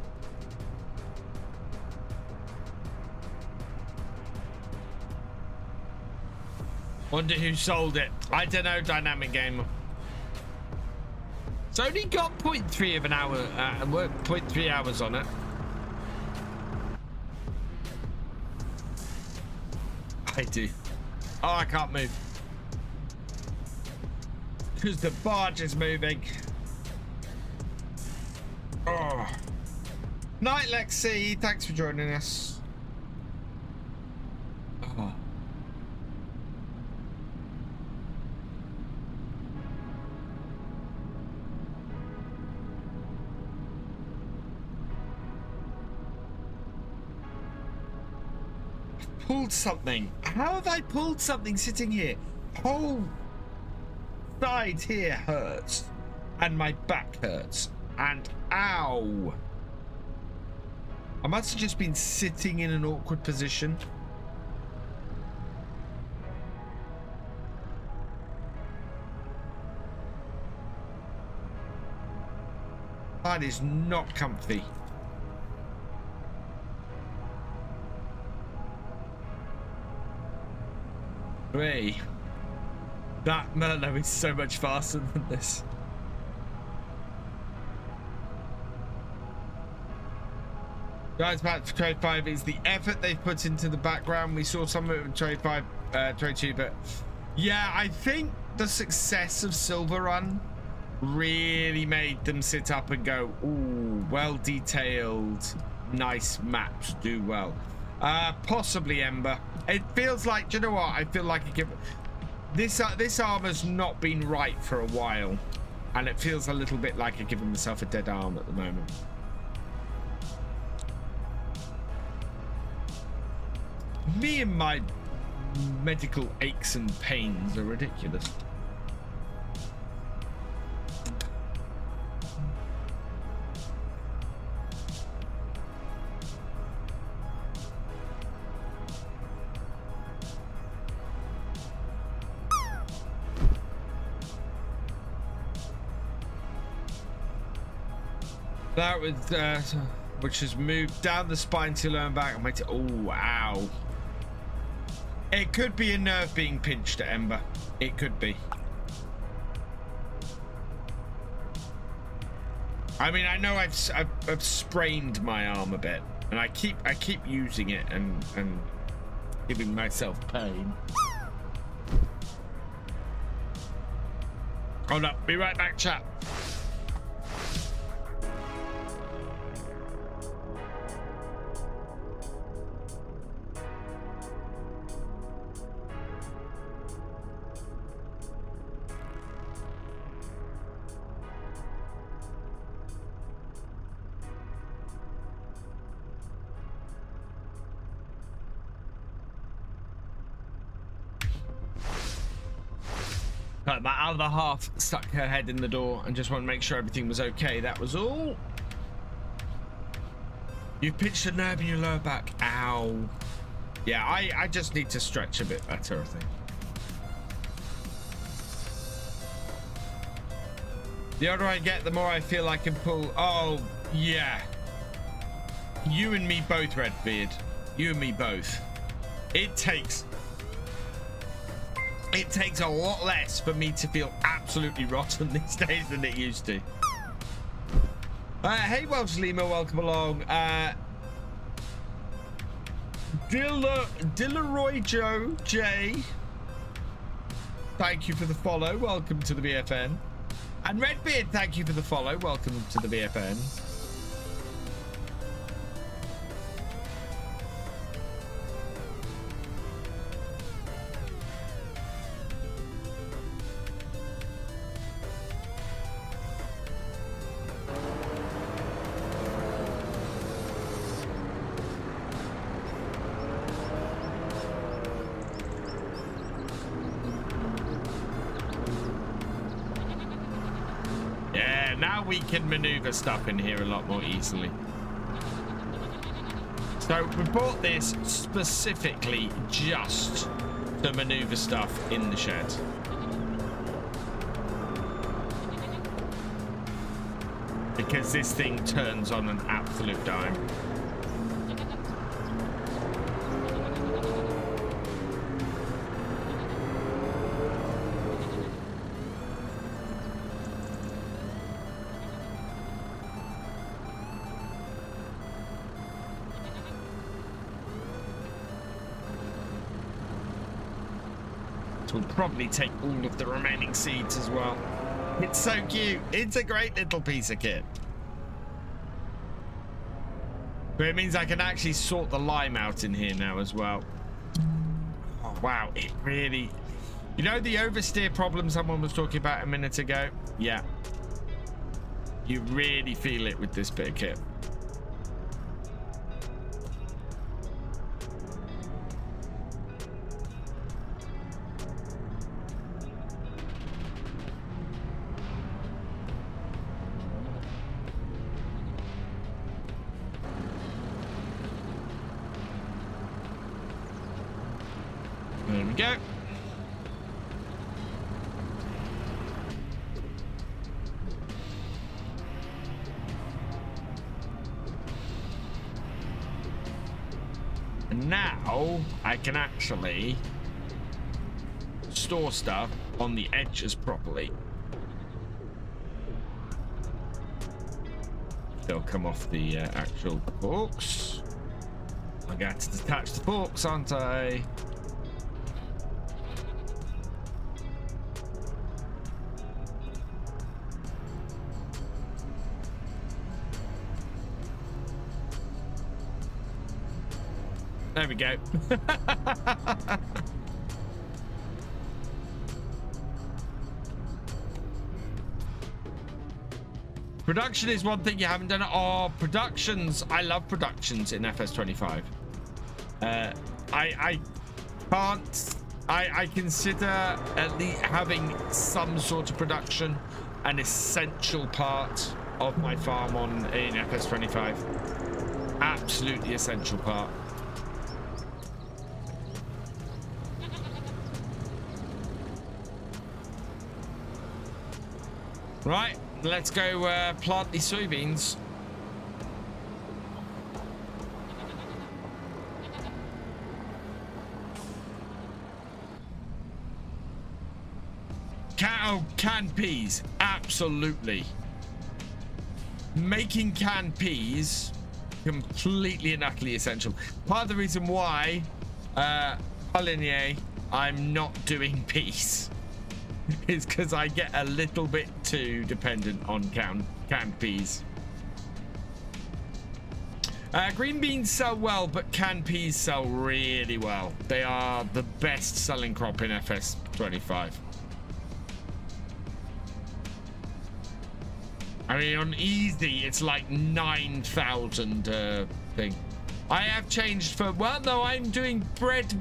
Wonder who sold it. I don't know, Dynamic Gamer. It's only got 0.3 of an hour, 0.3 hours on it. I do. Oh, I can't move. Because the barge is moving. Oh. Night, Lexi. Thanks for joining us. Oh. Pulled something. How have I pulled something sitting here? Whole side here hurts, and my back hurts, and ow. I must have just been sitting in an awkward position. That is not comfy. Hey, that Merlot is so much faster than this. Guys, back to Trade 5 is the effort they've put into the background. We saw some of it with Trade 5, Trade 2, but yeah, I think the success of Silver Run really made them sit up and go, ooh, well detailed, nice maps, do well. Possibly Ember. It feels like, do you know what? I feel like this armor's not been right for a while, and it feels a little bit like I've given myself a dead arm at the moment. Me and my medical aches and pains are ridiculous. That was which has moved down the spine to learn back. Oh, wow. It could be a nerve being pinched at Ember. It could be. I mean, I know I've sprained my arm a bit, and I keep using it and giving myself pain. Hold up, be right back, chat. My other half stuck her head in the door and just wanted to make sure everything was okay. That was all. You've pinched a nerve in your lower back. Ow. Yeah, I just need to stretch a bit better, I think. The older I get, the more I feel I can pull. Oh, yeah. You and me both, Redbeard. You and me both. It takes a lot less for me to feel absolutely rotten these days than it used to. Hey, Welsh Lima, welcome along. Dillaroy Joe J, thank you for the follow. Welcome to the BFN. And Redbeard, thank you for the follow. Welcome to the BFN. We can maneuver stuff in here a lot more easily. So we bought this specifically just to maneuver stuff in the shed. Because this thing turns on an absolute dime. Will probably take all of the remaining seeds as well. It's so cute. It's a great little piece of kit. But it means I can actually sort the lime out in here now as well. Oh, wow, it really... You know the oversteer problem someone was talking about a minute ago? Yeah. You really feel it with this bit of kit. There we go. And now I can actually store stuff on the edges properly. They'll come off the actual forks. I got to detach the forks, aren't I? There we go. Production is one thing you haven't done. Oh, productions. I love productions in FS25. I can't. I consider at least having some sort of production an essential part of my farm in FS25. Absolutely essential part. Right, let's go plant these soybeans. Oh, canned peas. Absolutely. Making canned peas completely and utterly essential. Part of the reason why Weiblinger, I'm not doing peas is because I get a little bit too dependent on canned peas. Green beans sell well, but canned peas sell really well. They are the best selling crop in FS25. I mean, on easy, it's like 9,000 thing. I have changed for, well, no, I'm doing bread,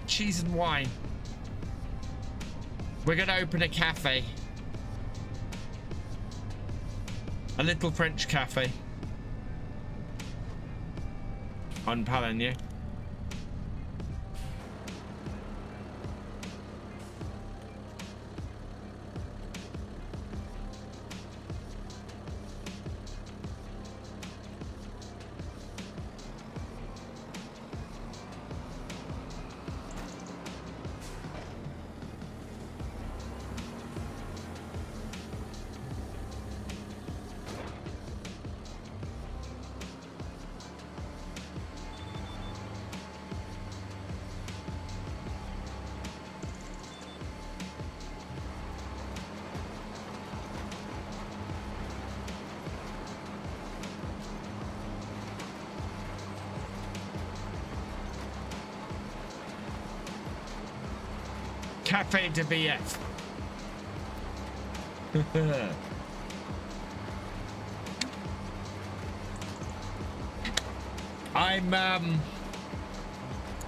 cheese, and wine. We're going to open a cafe. A little French cafe. On Paval Ionut. Cafe de VF.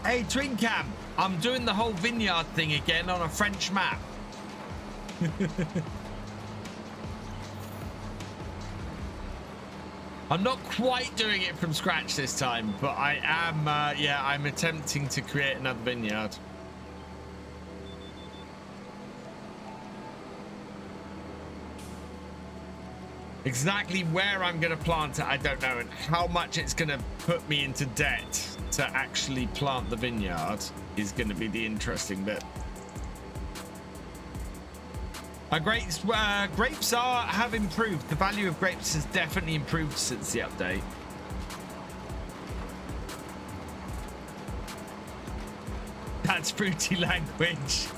Hey, Twin Cam, I'm doing the whole vineyard thing again on a French map. I'm not quite doing it from scratch this time, but I am, yeah, I'm attempting to create another vineyard. Exactly where I'm going to plant it, I don't know, and how much it's going to put me into debt to actually plant the vineyard is going to be the interesting bit. Grapes have improved. The value of grapes has definitely improved since the update. That's fruity language.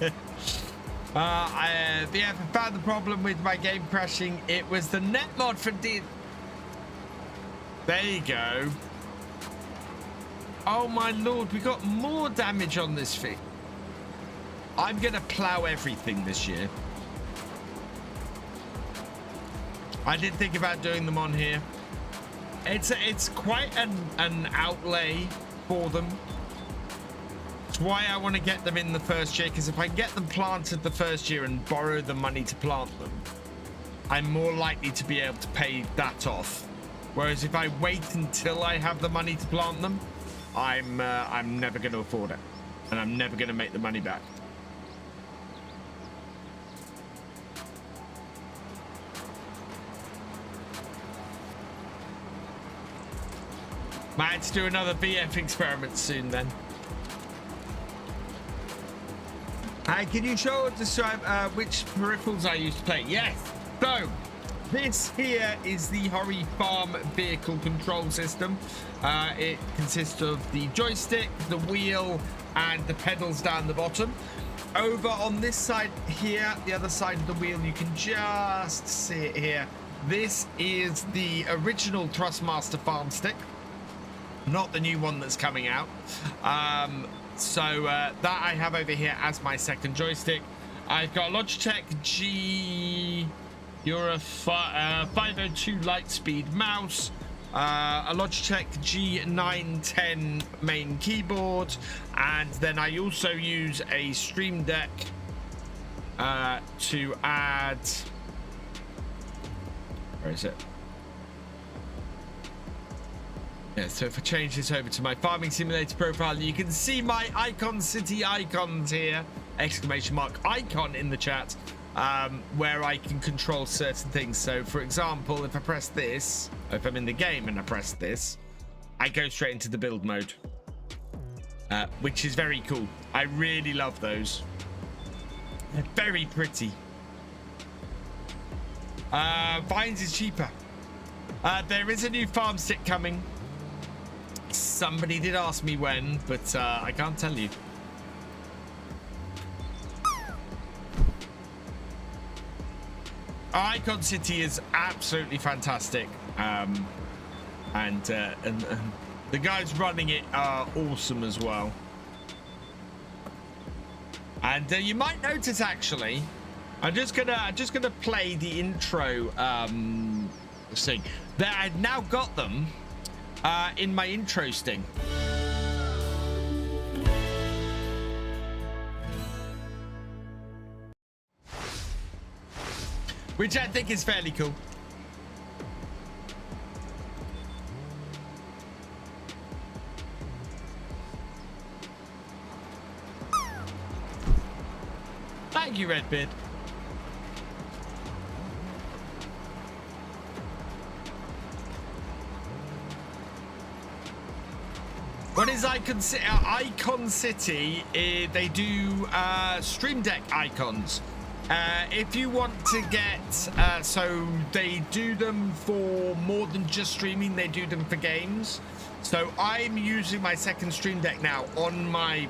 I found the problem with my game crashing. It was the net mod for There you go. Oh my lord, we got more damage on this thing. I'm gonna plow everything this year. I did think about doing them on here. It's quite an outlay for them. That's why I want to get them in the first year, because if I get them planted the first year and borrow the money to plant them, I'm more likely to be able to pay that off. Whereas if I wait until I have the money to plant them, I'm never going to afford it, and I'm never going to make the money back. Might have to do another VF experiment soon then. Can you show or describe which peripherals I used to play? Yes. So this here is the Hori Farm vehicle control system. It consists of the joystick, the wheel, and the pedals down the bottom. Over on this side here, the other side of the wheel, you can just see it here. This is the original Thrustmaster farm stick, not the new one that's coming out. So that I have over here as my second joystick. I've got a Logitech G Euro 502 Lightspeed mouse, a Logitech G910 main keyboard, and then I also use a Stream Deck to add. Where is it? Yeah, so if I change this over to my farming simulator profile, you can see my icon city icons here, exclamation mark icon in the chat, where I can control certain things. So for example, if I press this, if I'm in the game and I press this, I go straight into the build mode, which is very cool. I really love those. They're very pretty. Vines is cheaper. There is a new farm stick coming. Somebody did ask me when, but I can't tell you. Icon City is absolutely fantastic, and the guys running it are awesome as well. And you might notice, actually, I'm just gonna play the intro thing. That I've now got them in my intro sting. Which I think is fairly cool. Thank you, Redbeard. What is Icon City? Icon City, they do Stream Deck icons. If you want to get, so they do them for more than just streaming, they do them for games. So I'm using my second Stream Deck now on my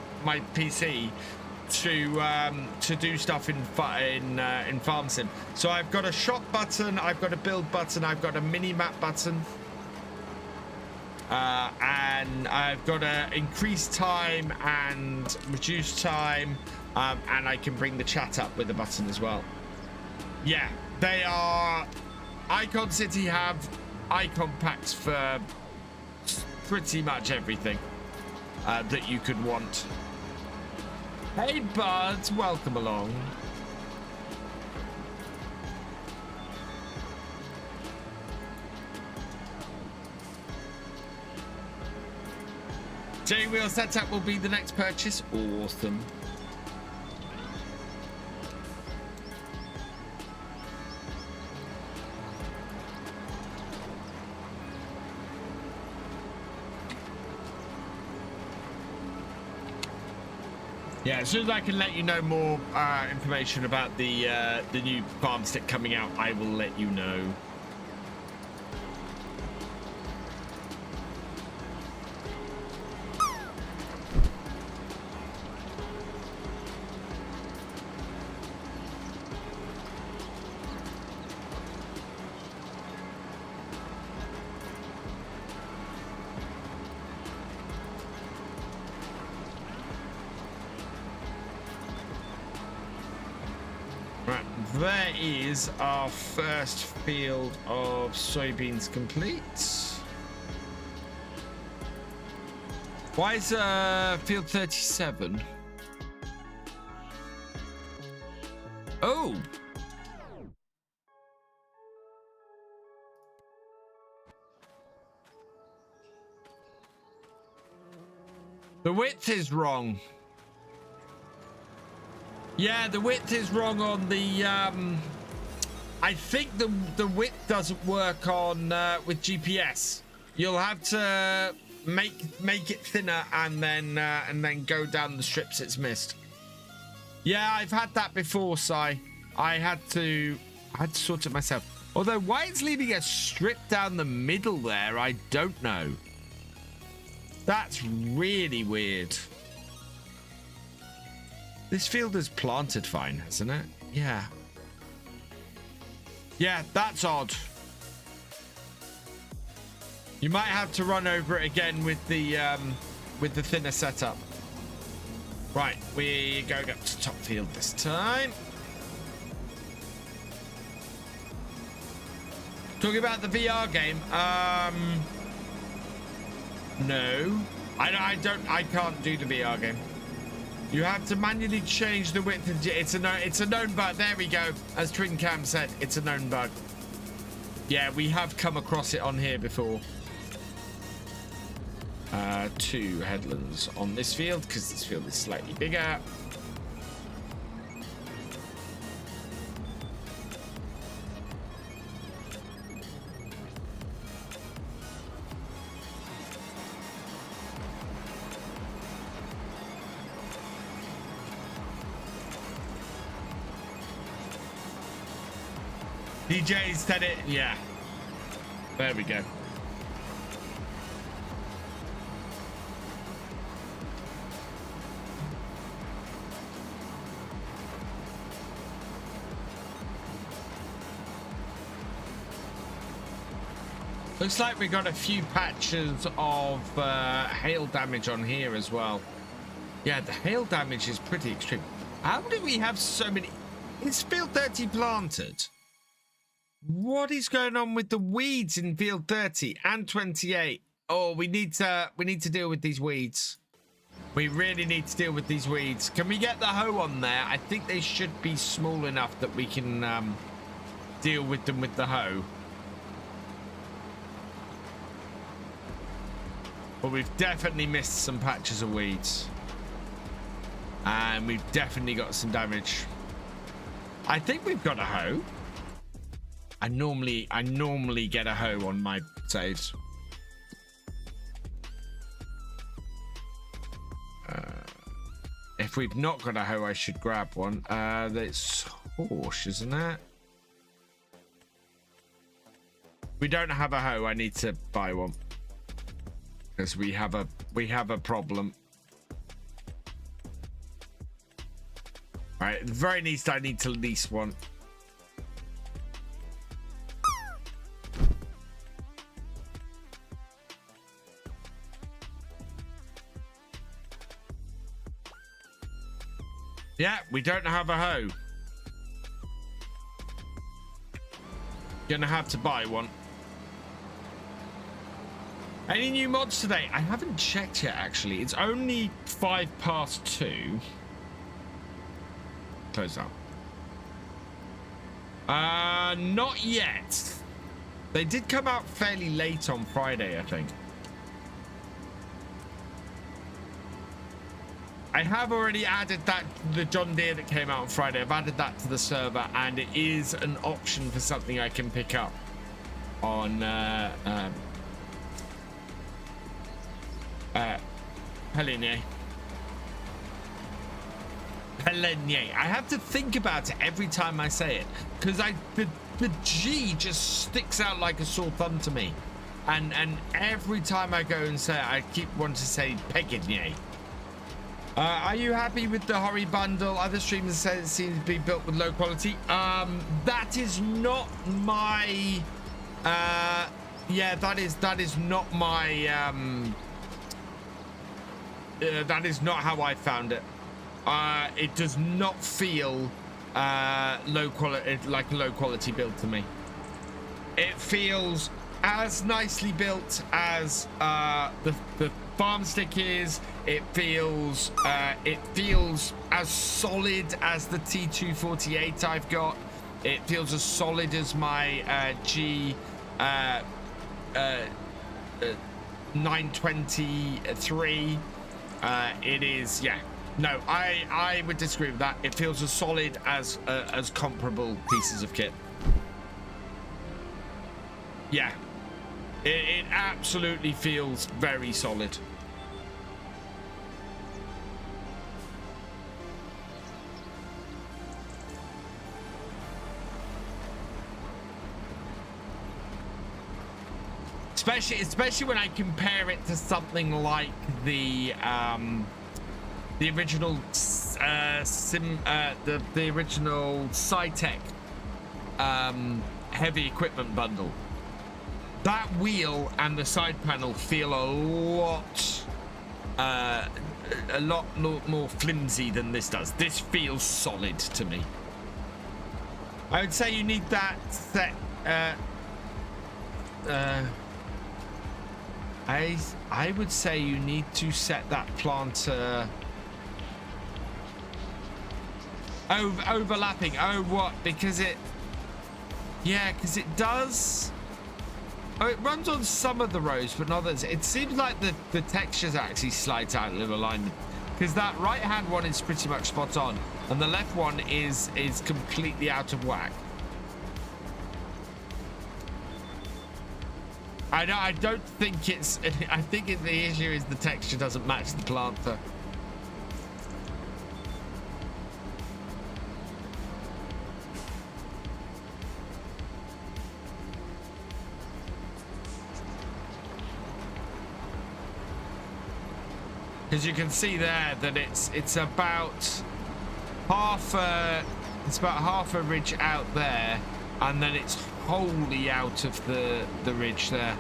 PC to do stuff in Farm Sim. So I've got a shop button, I've got a build button, I've got a mini map button, and I've got a increase time and reduce time. And I can bring the chat up with the button as well. Yeah, they are. Icon City have icon packs for pretty much everything that you could want. Hey, buds, welcome along. J-Wheel setup will be the next purchase. Awesome. Yeah, as soon as I can let you know more information about the new farm stick coming out, I will let you know. There is our first field of soybeans complete. Why is field 37? Oh. The width is wrong. Yeah, the width is wrong on the I think the width doesn't work on with GPS. You'll have to make it thinner and then go down the strips it's missed. Yeah, I've had that before, Si. I had to sort it myself. Although why it's leaving a strip down the middle there, I don't know. That's really weird. This field is planted fine, hasn't it? Yeah. Yeah, that's odd. You might have to run over it again with the thinner setup. Right, we're going up to top field this time. Talking about the VR game. No, I can't do the VR game. You have to manually change the width. It's a known bug. There we go. As Twin Cam said, it's a known bug. Yeah, we have come across it on here before. 2 headlands on this field because this field is slightly bigger. DJ said it. Yeah. There we go. Looks like we got a few patches of hail damage on here as well. Yeah, the hail damage is pretty extreme. How do we have so many? Is field 30 planted? What is going on with the weeds in field 30 and 28? Oh, we need to deal with these weeds. We really need to deal with these weeds. Can we get the hoe on there? I think they should be small enough that we can deal with them with the hoe. But we've definitely missed some patches of weeds. And we've definitely got some damage. I think we've got a hoe. I normally get a hoe on my saves. If we've not got a hoe, I should grab one. That's horse, isn't it? We don't have a hoe. I need to buy one. Because we have a problem. All right, at the very least, I need to lease one. Yeah, we don't have a hoe. Gonna have to buy one. Any new mods today? I haven't checked yet, actually. It's only 2:05. Close up. Not yet. They did come out fairly late on Friday, I think. I have already added that, the John Deere that came out on Friday. I've added that to the server, and it is an option for something I can pick up on Pelinier. I have to think about it every time I say it, because the G just sticks out like a sore thumb to me, and every time I go and say it, I keep wanting to say Pelinier. Are you happy with the Hori bundle? Other streamers say it seems to be built with low quality. That is not my. Yeah, that is not my. That is not how I found it. It does not feel low quality, like a low quality build to me. It feels as nicely built as the farm stick is. It feels as solid as the T248 I've got. It feels as solid as my G 923. It is, yeah. No, I would disagree with that. It feels as solid as comparable pieces of kit. Yeah, it absolutely feels very solid. Especially when I compare it to something like the original the original Scitech heavy equipment bundle. That wheel and the side panel feel a lot more flimsy than this does. This feels solid to me. I would say you need that set. I would say you need to set that planter overlapping. Oh, what? Because it, yeah, because it does. Oh, it runs on some of the rows, but not others. It seems like the textures actually slight out a little alignment, because that right hand one is pretty much spot on, and the left one is completely out of whack. I don't think it's. I think the issue is the texture doesn't match the planter. because you can see there that it's about half a ridge out there, and then it's wholly out of the ridge there.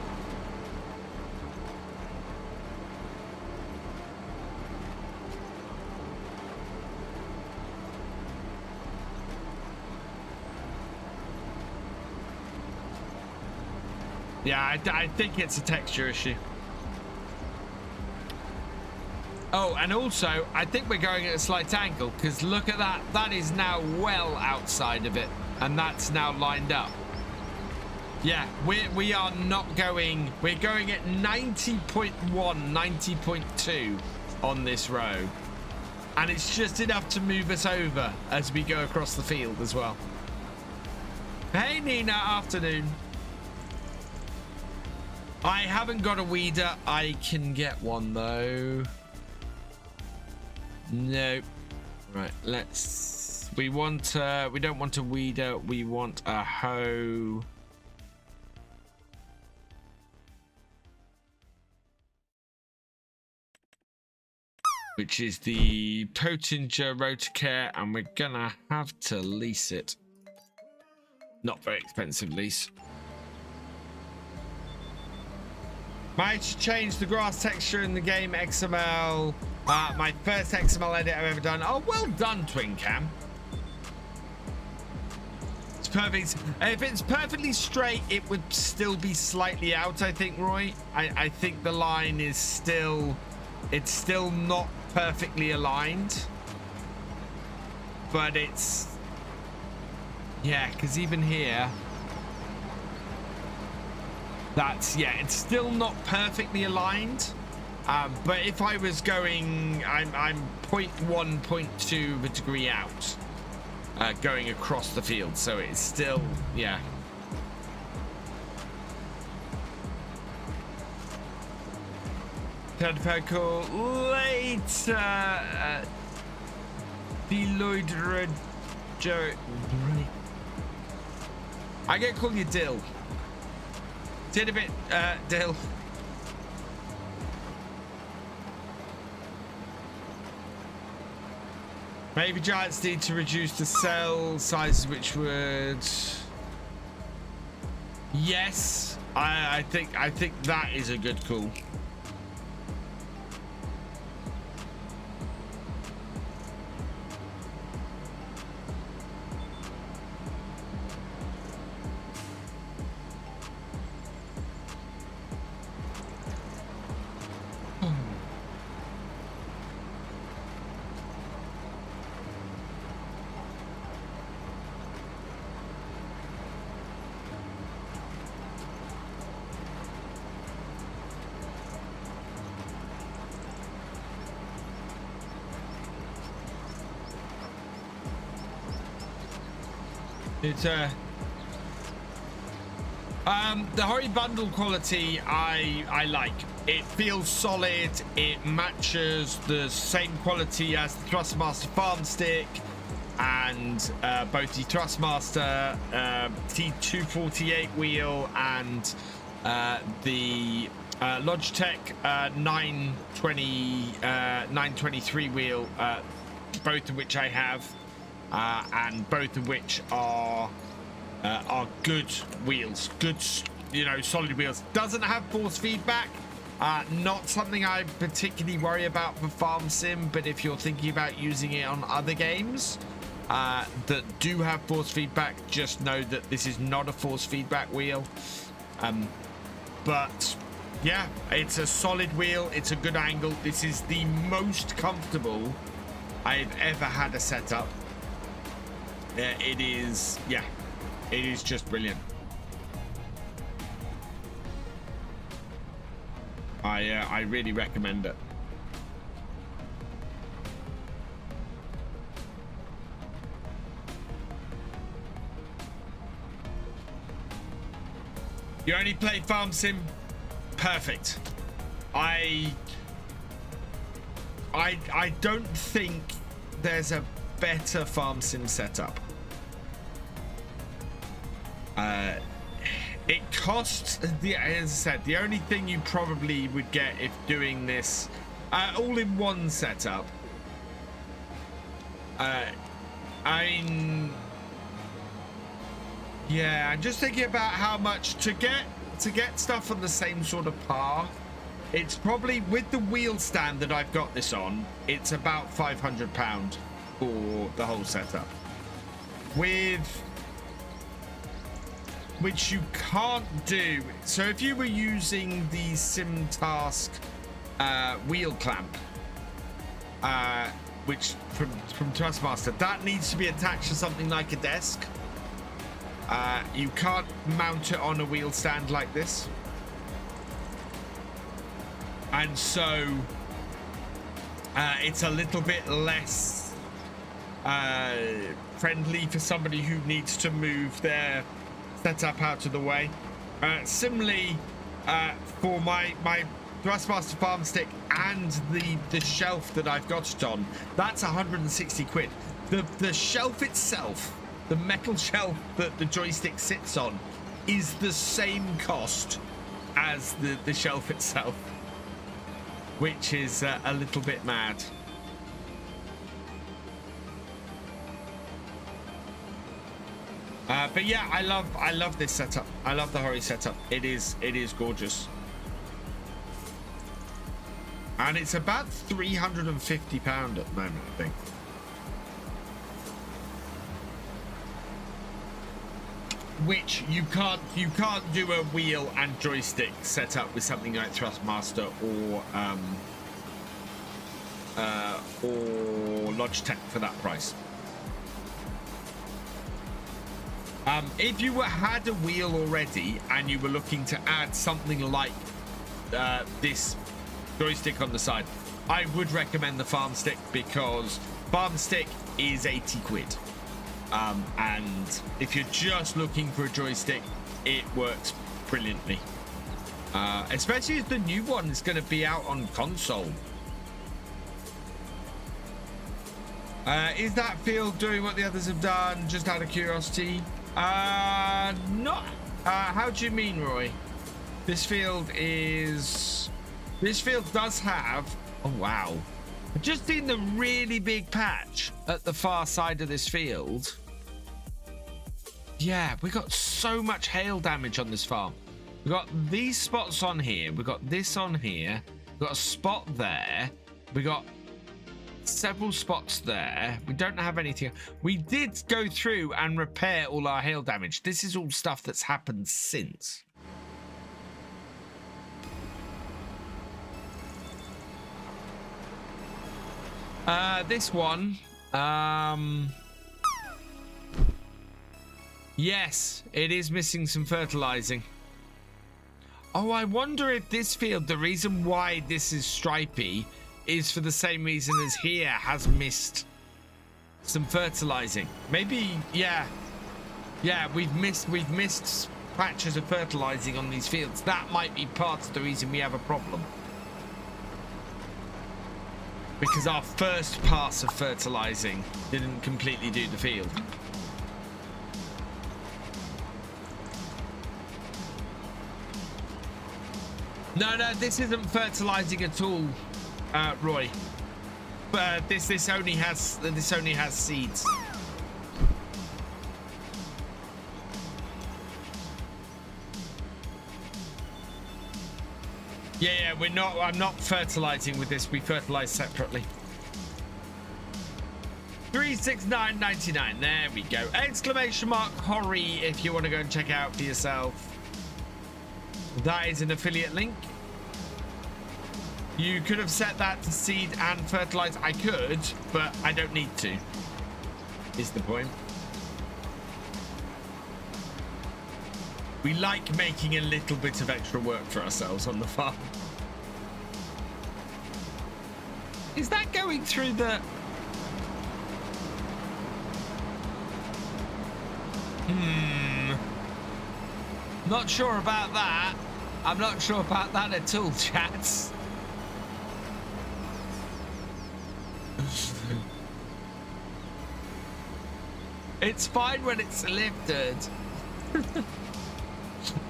Yeah, I think it's a texture issue. Oh, and also, I think we're going at a slight angle, because look at that. That is now well outside of it, and that's now lined up. Yeah, we are not going... We're going at 90.1, 90.2 on this row. And it's just enough to move us over as we go across the field as well. Hey, Nina, afternoon. I haven't got a weeder. I can get one though. No. Right, let's... We don't want a weeder. We want a hoe. Which is the Pottinger Rotorcare, and we're gonna have to lease it. Not very expensive lease. Managed to change the grass texture in the game XML. My first XML edit I've ever done. Oh, well done, Twin Cam. It's perfect. If it's perfectly straight, it would still be slightly out, I think, Roy. I think the line is still... It's still not perfectly aligned. But it's... Yeah, because even here... That's, yeah, it's still not perfectly aligned. But if I was going, I'm 0.1, 0.2 of a degree out, going across the field. So it's still, yeah. Tadpeko later. Deloider. I get call you Dill. Did a bit, Dill. Maybe giants need to reduce the cell sizes, which would... Yes, I think that is a good call. It's the Hori bundle quality I like. It feels solid. It matches the same quality as the Thrustmaster Farm Stick, and both the Thrustmaster T248 wheel and the Logitech 923 wheel, both of which I have. And both of which are good wheels, good, you know, solid wheels. Doesn't have force feedback, not something I particularly worry about for Farm Sim, but if you're thinking about using it on other games that do have force feedback, just know that this is not a force feedback wheel. But yeah, it's a solid wheel, it's a good angle. This is the most comfortable I've ever had a setup. It is, yeah, it is just brilliant. I really recommend it. You only play Farm Sim? Perfect. I don't think there's a better Farm Sim setup. It costs, as I said, the only thing you probably would get if doing this all in one setup. I'm just thinking about how much to get stuff on the same sort of par. It's probably, with the wheel stand that I've got this on, it's about £500 for the whole setup. Which you can't do. So if you were using the SimTask wheel clamp, which from Trustmaster, that needs to be attached to something like a desk. You can't mount it on a wheel stand like this. And so it's a little bit less friendly for somebody who needs to move their setup out of the way. Similarly, for my Thrustmaster farm stick and the shelf that I've got it on, that's 160 quid. The shelf itself, the metal shelf that the joystick sits on, is the same cost as the shelf itself, which is a little bit mad. But yeah, I love this setup. I love the Hori setup. It is gorgeous. And it's about £350 at the moment, I think. Which you can't do a wheel and joystick setup with something like Thrustmaster or Logitech for that price. If you had a wheel already and you were looking to add something like this joystick on the side, I would recommend the farm stick, because farm stick is 80 quid. And if you're just looking for a joystick, it works brilliantly. Especially if the new one is going to be out on console. Is that field doing what the others have done? Just out of curiosity. Not. How do you mean, Roy? This field does have. Oh wow! I've just seen the really big patch at the far side of this field. Yeah, we got so much hail damage on this farm. We got these spots on here. We got this on here. We got a spot there. We got several spots there. We don't have anything. We did go through and repair all our hail damage. This is all stuff that's happened since. This one, yes, it is missing some fertilizing. Oh, I wonder if this field, the reason why this is stripy is for the same reason as here has missed some fertilizing. Maybe, yeah, we've missed patches of fertilizing on these fields. That might be part of the reason we have a problem. Because our first pass of fertilizing didn't completely do the field. No, this isn't fertilizing at all, Roy. But this only has seeds. Yeah, I'm not fertilizing with this. We fertilize separately. 369.99. There we go. Exclamation mark Hori if you want to go and check out for yourself. That is an affiliate link. You could have set that to seed and fertilize. I could, but I don't need to, is the point. We like making a little bit of extra work for ourselves on the farm. Is that going through the... Not sure about that. I'm not sure about that at all, chats. It's fine when it's lifted.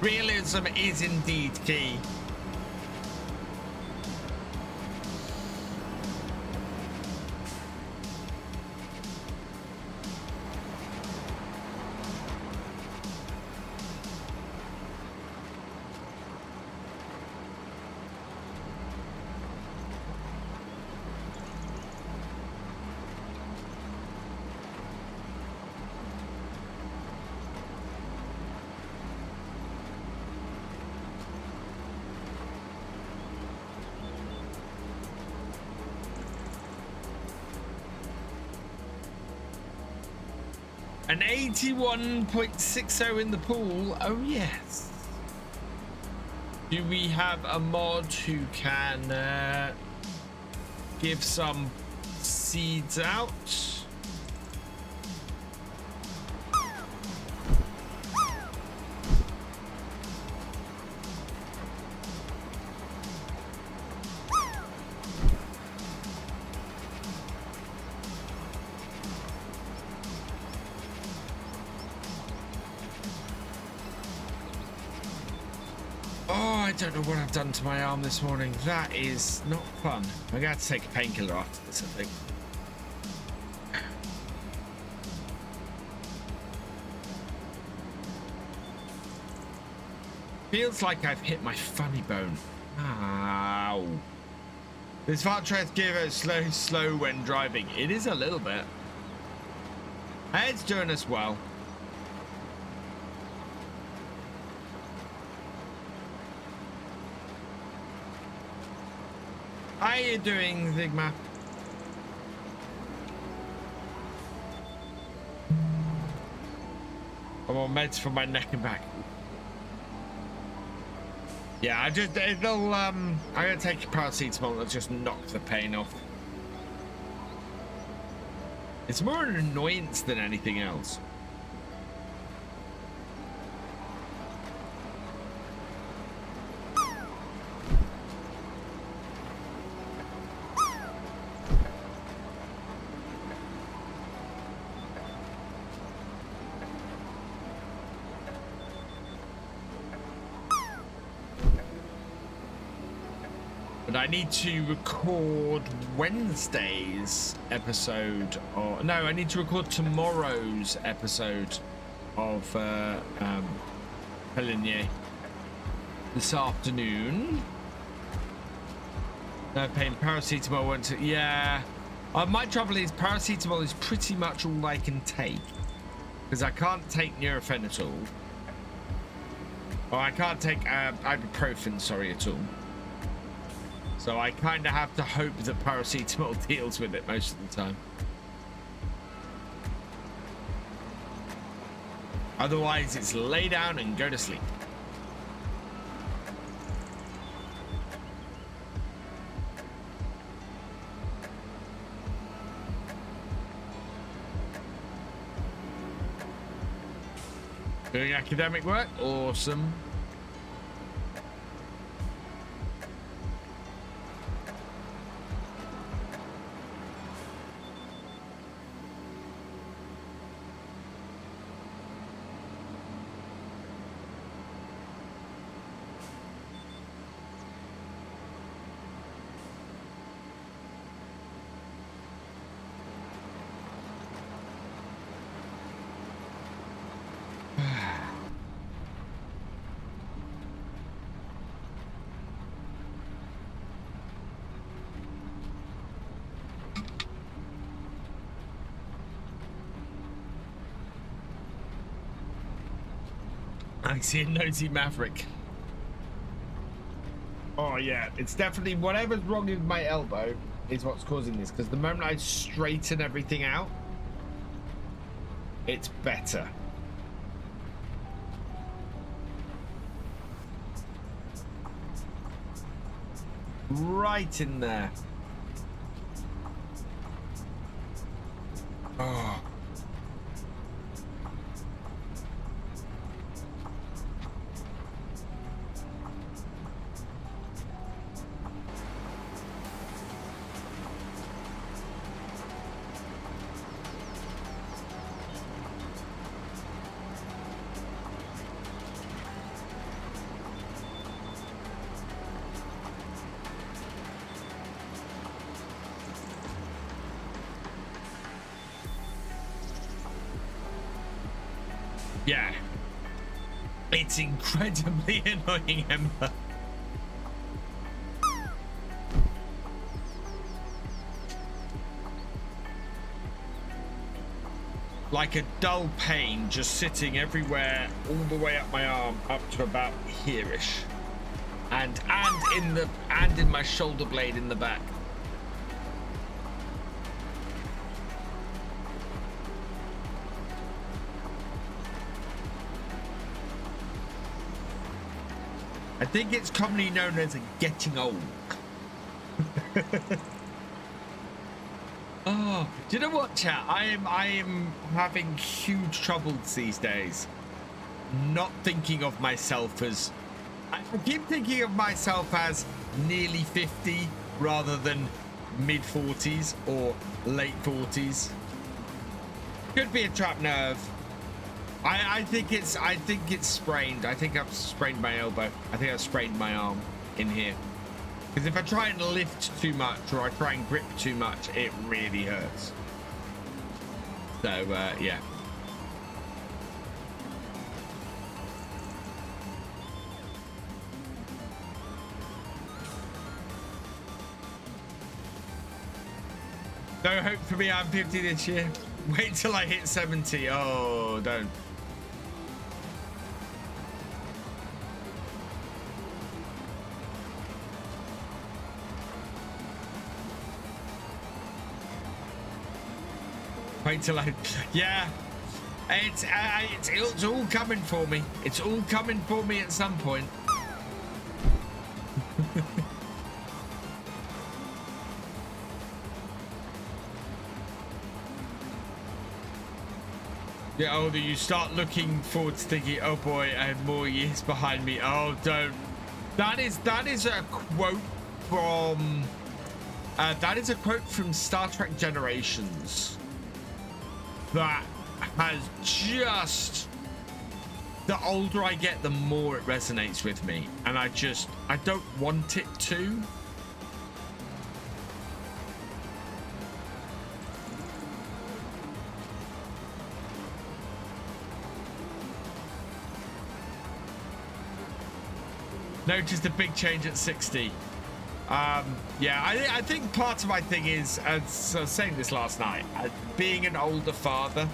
Realism is indeed key. An 81.60 in the pool. Oh, yes. Do we have a mod who can give some seeds out? I don't know what I've done to my arm this morning. That is not fun. I'm going to have to take a painkiller after this, I think. Feels like I've hit my funny bone. Ow. This Raftree gear slow when driving. It is a little bit. It's doing us well. How are you doing, Zigma? I'm on meds for my neck and back. Yeah, I'm gonna take a paracetamol and just knock the pain off. It's more an annoyance than anything else. I need to record Wednesday's episode, or no, I need to record tomorrow's episode of Weiblinger this afternoon. No pain, paracetamol went to, yeah. My trouble is paracetamol is pretty much all I can take because I can't take neurophenol, or I can't take ibuprofen, sorry, at all. So I kind of have to hope that paracetamol deals with it most of the time. Otherwise, it's lay down and go to sleep. Doing academic work? Awesome. I see a nosy maverick. Oh yeah, it's definitely whatever's wrong with my elbow is what's causing this, because the moment I straighten everything out, it's better. Right in there. Oh. Yeah, it's incredibly annoying, Emma. Like a dull pain just sitting everywhere, all the way up my arm, up to about here-ish, and in my shoulder blade in the back. I think it's commonly known as getting old. Oh, do you know what, chat? I am having huge troubles these days. Not thinking of myself as... I keep thinking of myself as nearly 50 rather than mid-40s or late 40s. Could be a trapped nerve. I think it's sprained. I think I've sprained my elbow. I think I've sprained my arm in here. Because if I try and lift too much or I try and grip too much, it really hurts. So, yeah. No hope for me, I'm 50 this year. Wait till I hit 70. Oh, don't. Wait till I... Yeah. It's all coming for me. It's all coming for me at some point. The older you start looking forward to thinking, oh boy, I have more years behind me. Oh, don't. That is a quote from Star Trek Generations that has just, the older I get, the more it resonates with me, and I don't want it to. Noticed a big change at 60. Yeah, I think part of my thing is, as I was saying this last night, being an older father,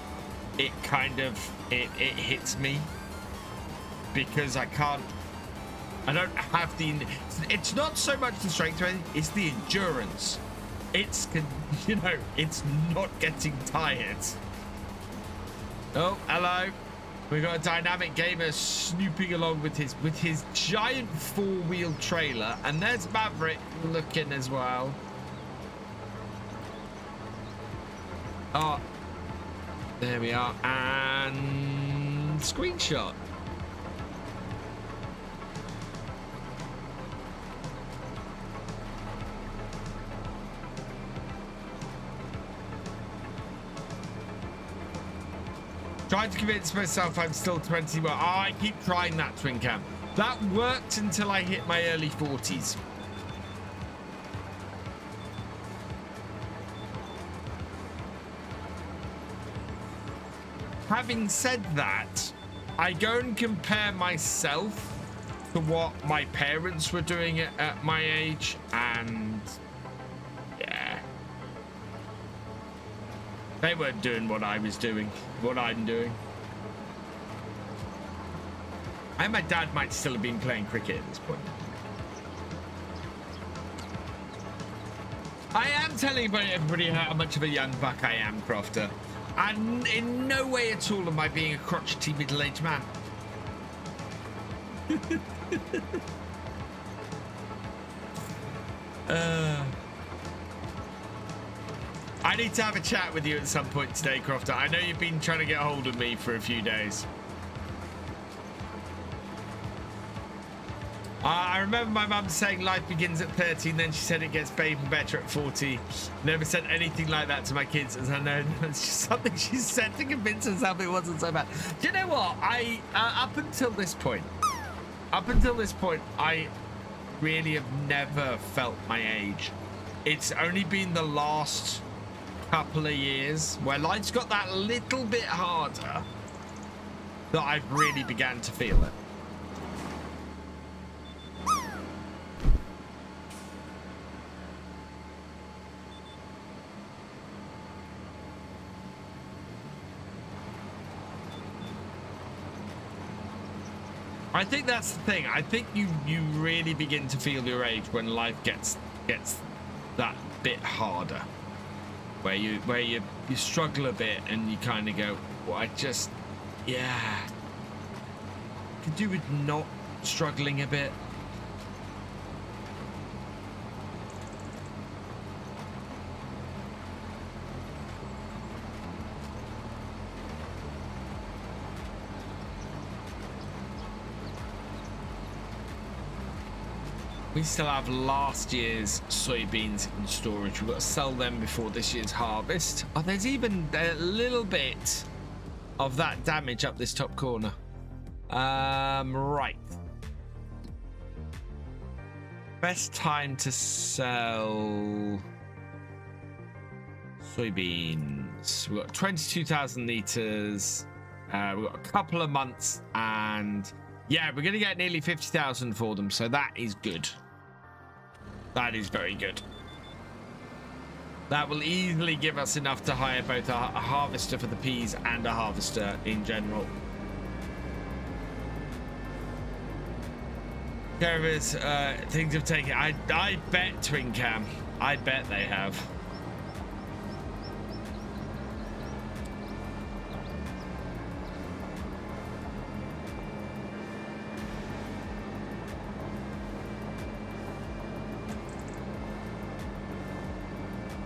it kind of, it hits me because I don't have the, it's not so much the strength or anything, it's the endurance. It's, you know, it's not getting tired. Oh, hello. We got a dynamic gamer snooping along with his giant four-wheel trailer, and there's Maverick looking as well. Oh, there we are, and screenshot. Trying to convince myself I'm still 21. Oh, I keep trying that, Twin Cam. That worked until I hit my early 40s. Having said that, I go and compare myself to what my parents were doing at my age, and yeah. They weren't doing what I was doing, what I'm doing. And my dad might still have been playing cricket at this point. I am telling everybody how much of a young buck I am, Crofter. And in no way at all am I being a crotchety middle-aged man. I need to have a chat with you at some point today, Crofter. I know you've been trying to get a hold of me for a few days. I remember my mum saying life begins at 30, and then she said it gets even better at 40. Never said anything like that to my kids, as I know it's just something she said to convince herself it wasn't so bad. Do you know what? Up until this point, I really have never felt my age. It's only been the last couple of years where life's got that little bit harder that I've really began to feel it. I think that's the thing. I think you really begin to feel your age when life gets that bit harder, where you struggle a bit and you kind of go, well, could do with not struggling a bit. We still have last year's soybeans in storage. We've got to sell them before this year's harvest. Oh, there's even a little bit of that damage up this top corner. Right. Best time to sell soybeans. We've got 22,000 litres. We've got a couple of months, and yeah, we're going to get nearly 50,000 for them, so that is good. That is very good. That will easily give us enough to hire both a harvester for the peas and a harvester in general. Carers, things have taken. I bet Twin Cam. I bet they have.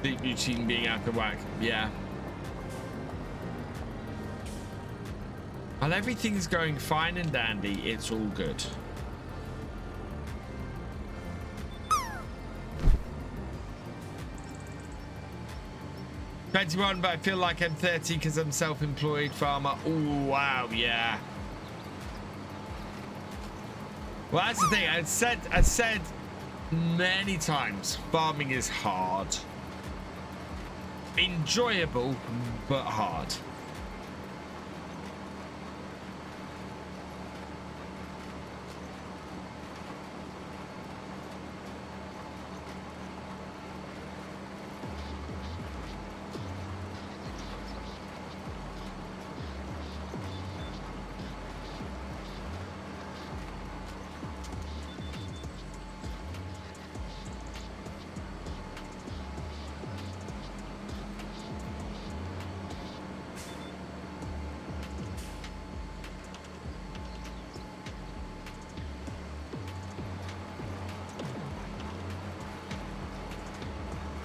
Deep routine being out of whack. Yeah. Well, everything's going fine and dandy. It's all good. $21, but I feel like I'm 30 because I'm self-employed farmer. Oh, wow, yeah. Well, that's the thing. I said many times, farming is hard. Enjoyable, but hard.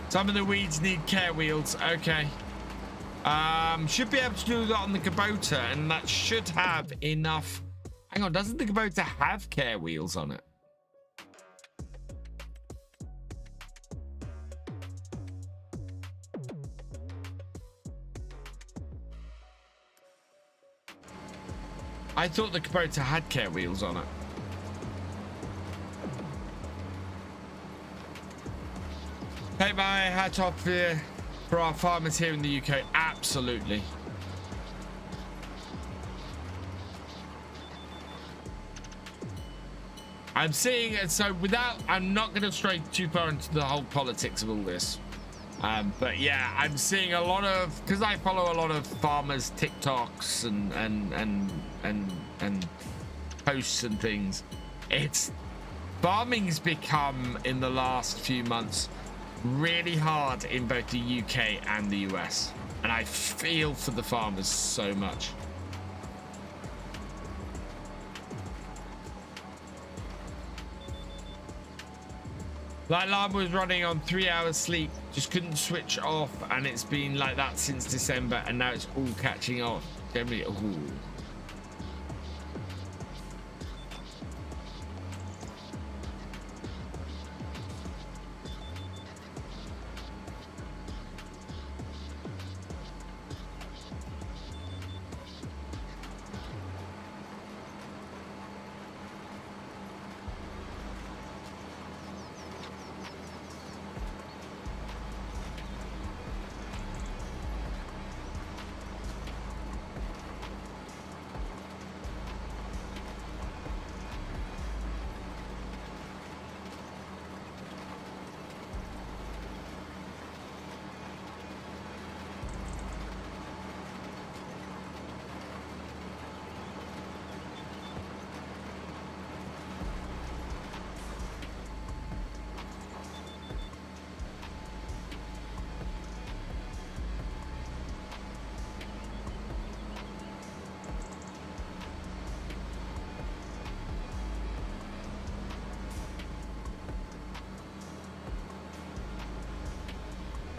Some of the weeds need care wheels. Okay. Should be able to do that on the Kubota, and that should have enough. Hang on, doesn't the Kubota have care wheels on it? I thought the Kubota had care wheels on it. Take my hat off for our farmers here in the UK. Absolutely. I'm seeing it. So I'm not going to stray too far into the whole politics of all this. But yeah, I'm seeing a lot of, because I follow a lot of farmers TikToks and posts and things. Farming's become in the last few months really hard in both the UK and the US, and I feel for the farmers so much. That alarm was running on 3 hours sleep, just couldn't switch off, and it's been like that since December, and now it's all catching off. Generally, ooh.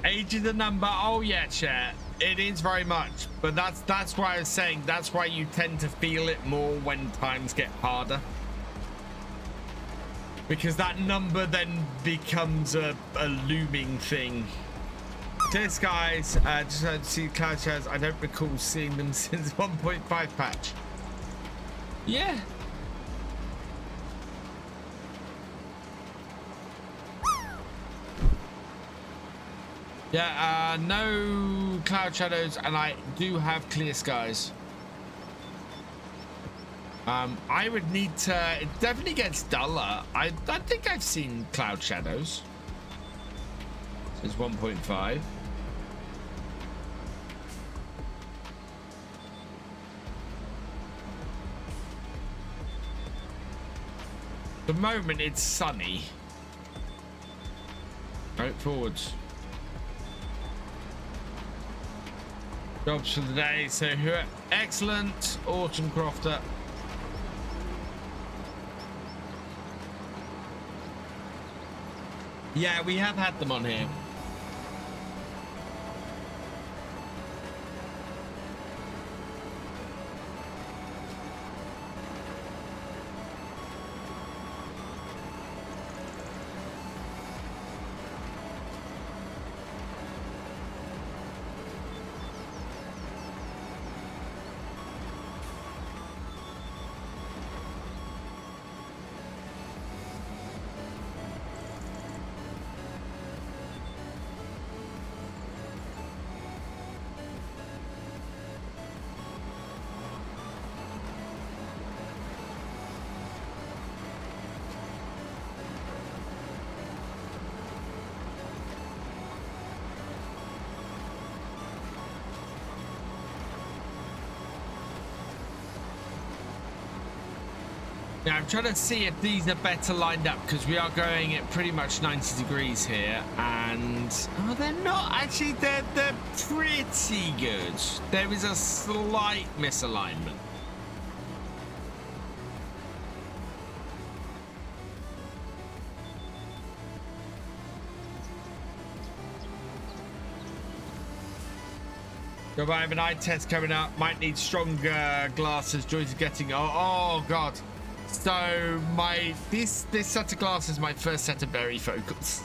Age is the number. Oh yeah, chat. It is very much, but that's why I was saying that's why you tend to feel it more when times get harder, because that number then becomes a looming thing. Clear skies, just heard to see cloud showers. I don't recall seeing them since 1.5 patch. Yeah. Yeah, no cloud shadows, and I do have clear skies. I would need to, it definitely gets duller. I think I've seen cloud shadows since 1.5. The moment it's sunny. Right, forwards. Jobs for the day. So here, excellent, Autumn Crofter. Yeah, we have had them on here. Yeah, I'm trying to see if these are better lined up because we are going at pretty much 90 degrees here, and oh, they're not actually. They're pretty good. There is a slight misalignment. Go by, I have an eye test coming up. Might need stronger glasses. Joys are getting. Oh god. So this set of glasses is my first set of varifocals,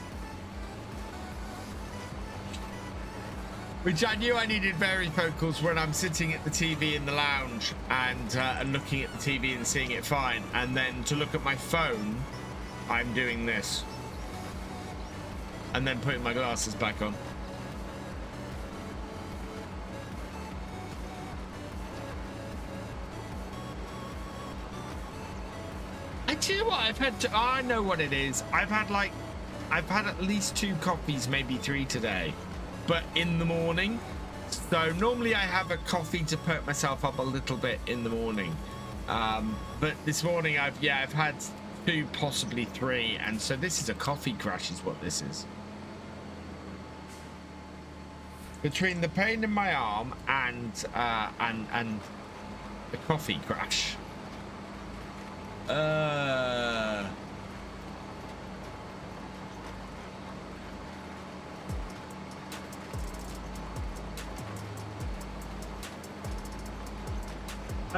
which I knew I needed varifocals when I'm sitting at the TV in the lounge and looking at the TV and seeing it fine, and then to look at my phone, I'm doing this, and then putting my glasses back on. Do you know what I've had? I know what it is. I've had at least 2 coffees, maybe 3 today, but in the morning. So normally I have a coffee to perk myself up a little bit in the morning, but this morning I've had 2, possibly 3, and so this is a coffee crash, is what this is. Between the pain in my arm and the coffee crash. I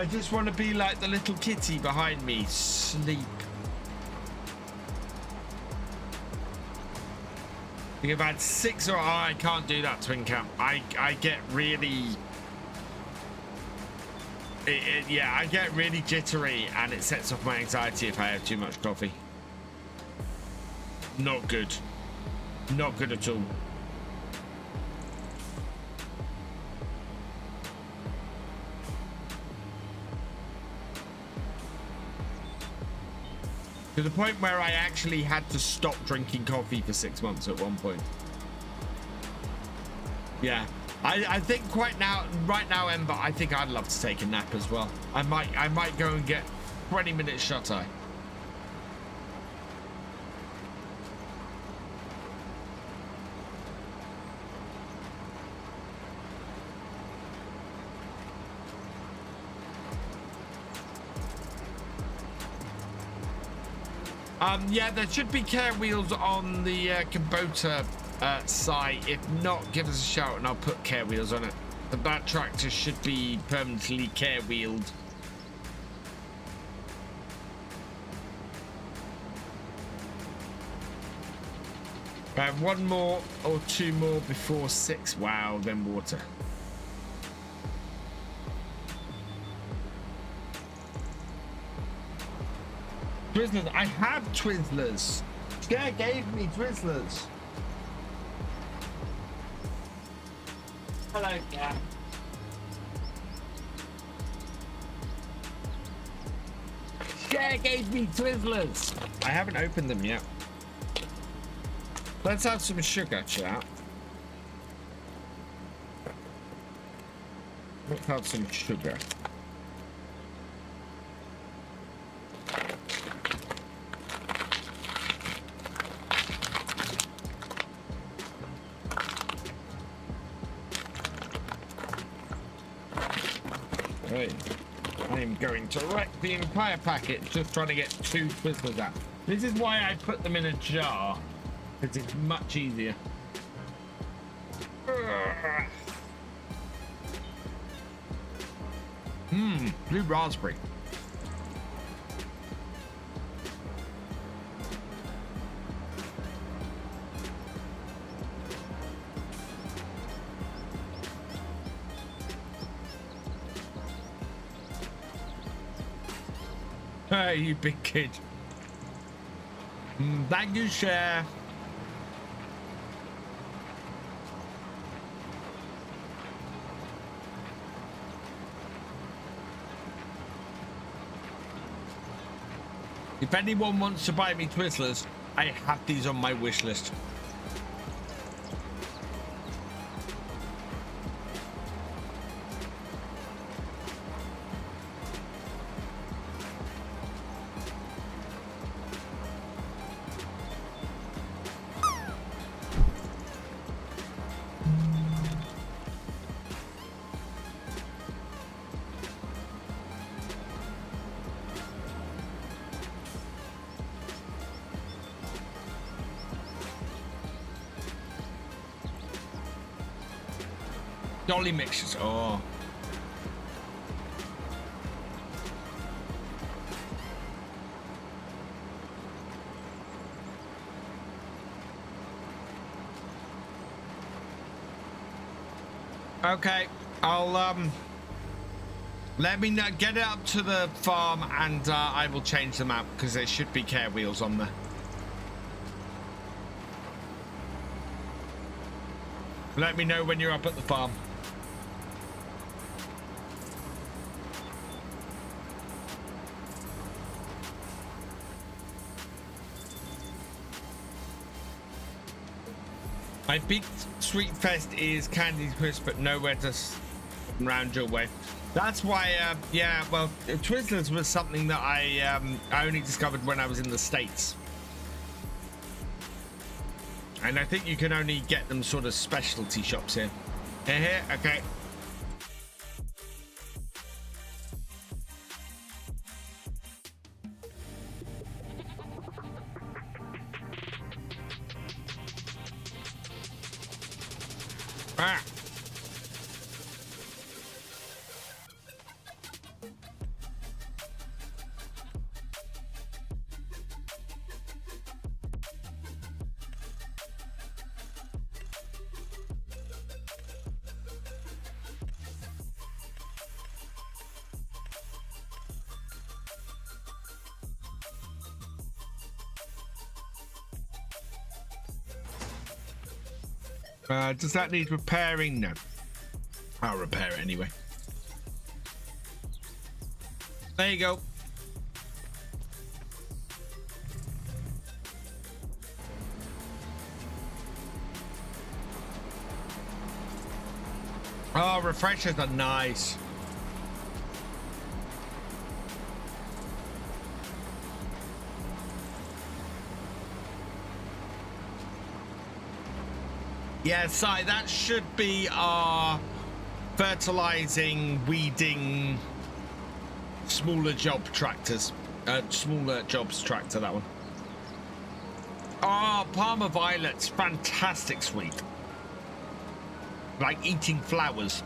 just want to be like the little kitty behind me, sleep. I think I've had 6 or I can't do that, Twin Camp. I get really yeah, I get really jittery and it sets off my anxiety if I have too much coffee. Not good. Not good at all. To the point where I actually had to stop drinking coffee for 6 months at one point. Yeah. I think right now, Ember, I think I'd love to take a nap as well. I might go and get 20 minutes shut eye. Yeah, there should be care wheels on the Kubota site. If not, give us a shout and I'll put care wheels on it. But that tractor should be permanently care wheeled. One more or two more before 6. Wow, then water. Twizzlers. I have Twizzlers. Scare gave me Twizzlers. Hello, cat. Scare gave me Twizzlers. I haven't opened them yet. Let's have some sugar, chat. Let's have some sugar. Right. I am going to wreck the entire packet just trying to get 2 Twizzlers out. This is why I put them in a jar. Because it's much easier. Blue raspberry. Hey, you big kid. Thank you, Cher. If anyone wants to buy me Twizzlers, I have these on my wish list. Dolly mixtures. Oh. Okay, I'll let me know, get it up to the farm and I will change them out because there should be care wheels on there. Let me know when you're up at the farm. My big sweet fest is Candy Crisp, but nowhere to round your way. That's why, yeah, well, Twizzlers was something that I only discovered when I was in the States. And I think you can only get them sort of specialty shops here. Here, okay. Ah. Does that need repairing? No. I'll repair it anyway. There you go. Oh, refreshers are nice. Yeah, Si, that should be our fertilizing, weeding, smaller job tractors. Smaller jobs tractor, that one. Oh, Parma Violet's fantastic sweet. Like eating flowers.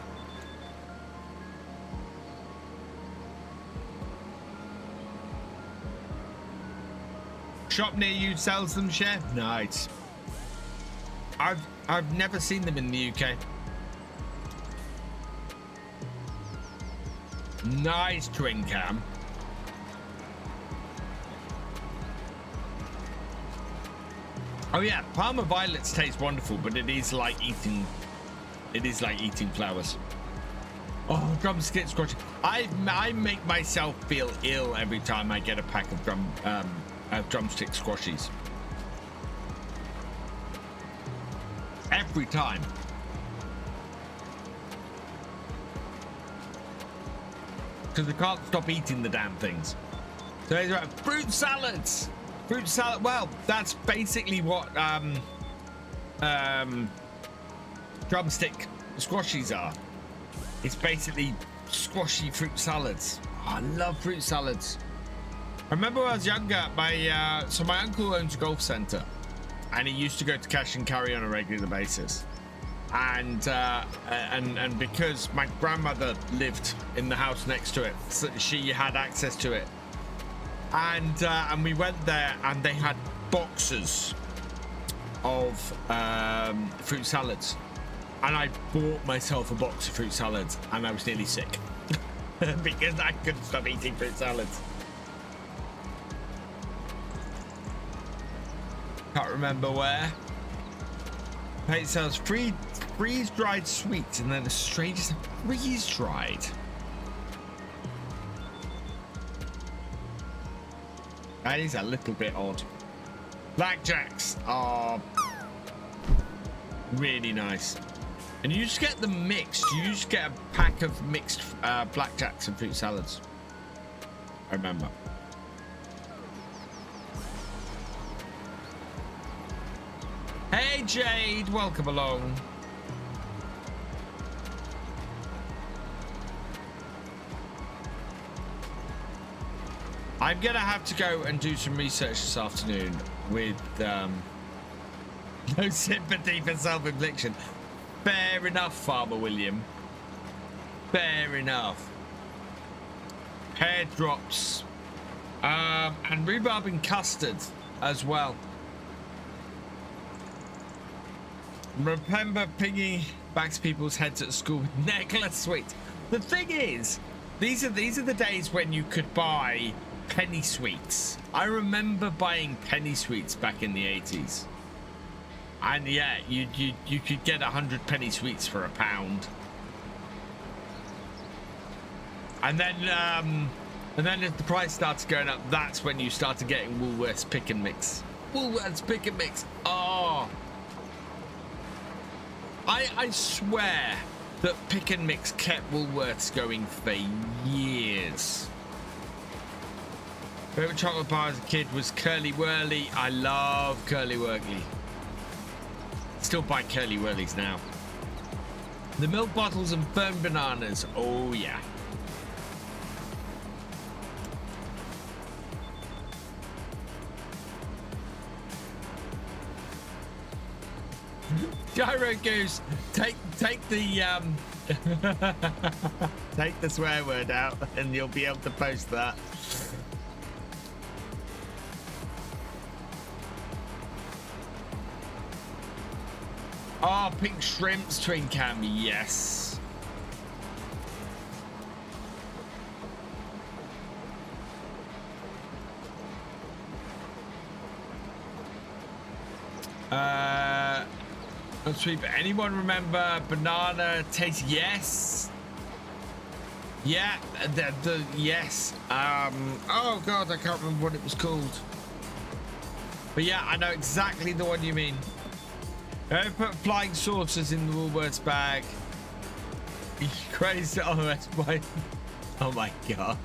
Shop near you sells them, Chef? Nice. I've never seen them in the UK. Nice twin cam. Oh yeah, Parma violets taste wonderful, but it is like eating flowers. Oh, drumstick squashy. I make myself feel ill every time I get a pack of drumstick squashies. Every time. Because I can't stop eating the damn things. So here's right. Fruit salads. Fruit salad. Well, that's basically what drumstick squashies are. It's basically squashy fruit salads. Oh, I love fruit salads. I remember when I was younger, my uncle owns a golf centre, and he used to go to cash and carry on a regular basis. And because my grandmother lived in the house next to it, so she had access to it. And we went there, and they had boxes of fruit salads. And I bought myself a box of fruit salads, and I was nearly sick because I couldn't stop eating fruit salads. Can't remember where. It sells freeze-dried sweets, and then the strangest freeze-dried. That is a little bit odd. Blackjacks are really nice. And you just get them mixed. You just get a pack of mixed blackjacks and fruit salads. I remember. Hey Jade, welcome along. I'm gonna have to go and do some research this afternoon with no sympathy for self-infliction. Fair enough, Farmer William. Fair enough. Pear drops. And rhubarb and custard as well. Remember pinging back to people's heads at school with necklace sweets. The thing is, these are the days when you could buy penny sweets. I remember buying penny sweets back in the 80s. And yeah, you could get 100 penny sweets for £1. And then as the price starts going up, that's when you started getting Woolworths pick and mix. Woolworths pick and mix. Oh, I swear that pick and mix kept Woolworths going for years. Favorite chocolate bar as a kid was Curly Whirly. I love Curly Whirly. Still buy Curly Whirlies now. The milk bottles and firm bananas. Oh yeah. Gyro Goose, take the take the swear word out, and you'll be able to post that. Oh, pink shrimps, twin cam, yes. Let's sweep. Anyone remember banana taste? Yes. Yeah, the yes. Oh god, I can't remember what it was called. But yeah, I know exactly the one you mean. I put flying saucers in the Woolworths bag. Crazy. Oh, that's my. Oh my god.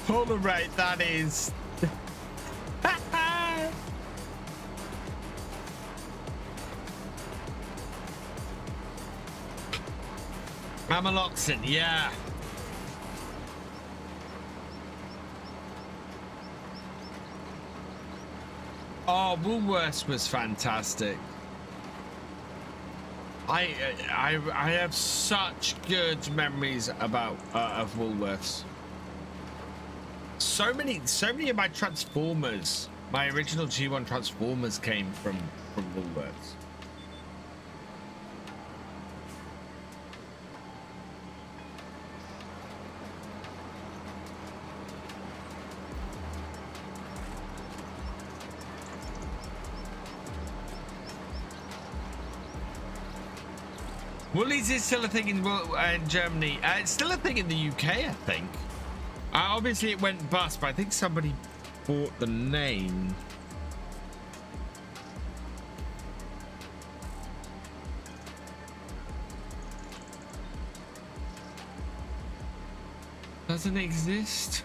Tolerate, that is. Amaloxin, yeah. Oh, Woolworths was fantastic. I have such good memories about of Woolworths. So many of my Transformers, my original G1 Transformers came from Woolworths. Woolies is still a thing in Germany. It's still a thing in the UK, I think. Obviously, it went bust, but I think somebody bought the name. Doesn't exist?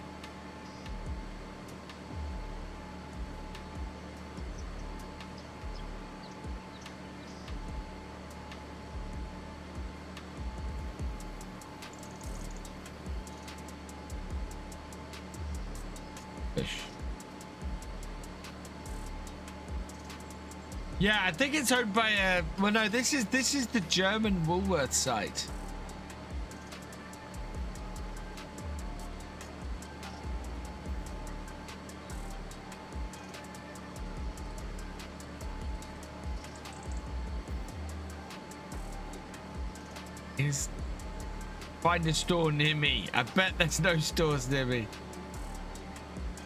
Yeah, I think it's owned by well, no, this is the German Woolworth site. Find a store near me. I bet there's no stores near me.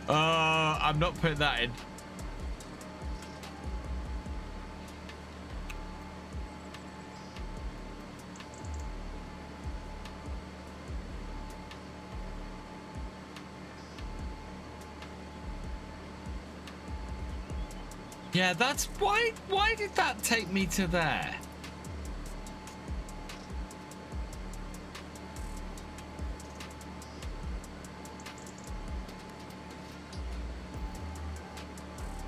I'm not putting that in. Yeah, that's why did that take me to there?